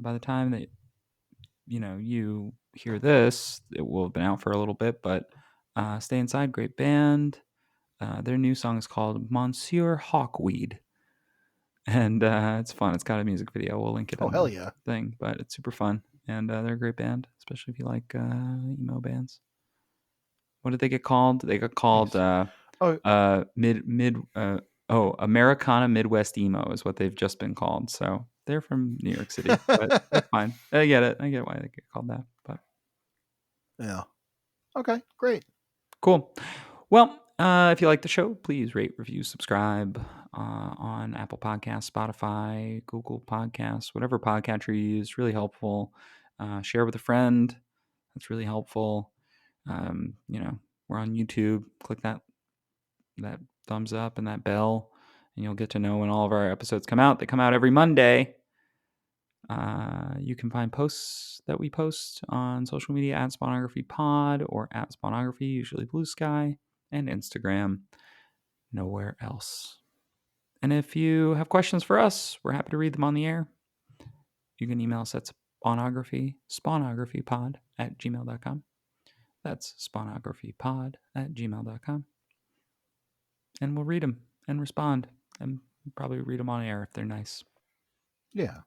By the time that you hear this, it will have been out for a little bit. But Stay Inside, great band. Their new song is called Monsieur Hawkweed, and it's fun. It's got a music video. We'll link it Oh in hell the yeah! thing, but it's super fun, and they're a great band, especially if you like emo bands. What did they get called? They got called Nice. Oh mid Americana Midwest emo is what they've just been called. So they're from New York City, but that's fine. I get it. I get why they get called that. But yeah. Okay, great. cool. Well, if you like the show, please rate, review, subscribe on Apple Podcasts, Spotify, Google Podcasts, whatever podcatcher you use. Really helpful. Share with a friend. That's really helpful. We're on YouTube. Click that thumbs up and that bell, and you'll get to know when all of our episodes come out. They come out every Monday. You can find posts that we post on social media at Spawnography Pod or at Spawnography, usually Blue Sky, and Instagram. Nowhere else. And if you have questions for us, we're happy to read them on the air. You can email us at spawnographypod at gmail.com. That's spawnographypod@gmail.com. And we'll read them and respond and probably read them on air if they're nice. Yeah.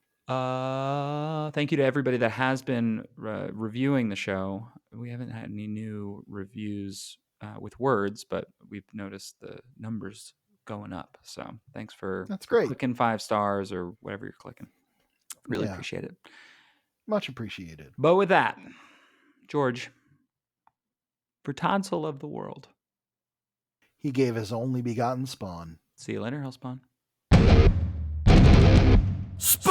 Thank you to everybody that has been reviewing the show. We haven't had any new reviews with words, but we've noticed the numbers going up. So thanks for That's great. clicking 5 stars or whatever you're clicking. Really Yeah. appreciate it. Much appreciated. But with that, George, for Todsel of the world, He gave his only begotten spawn. see you later, Hellspawn. Spawn!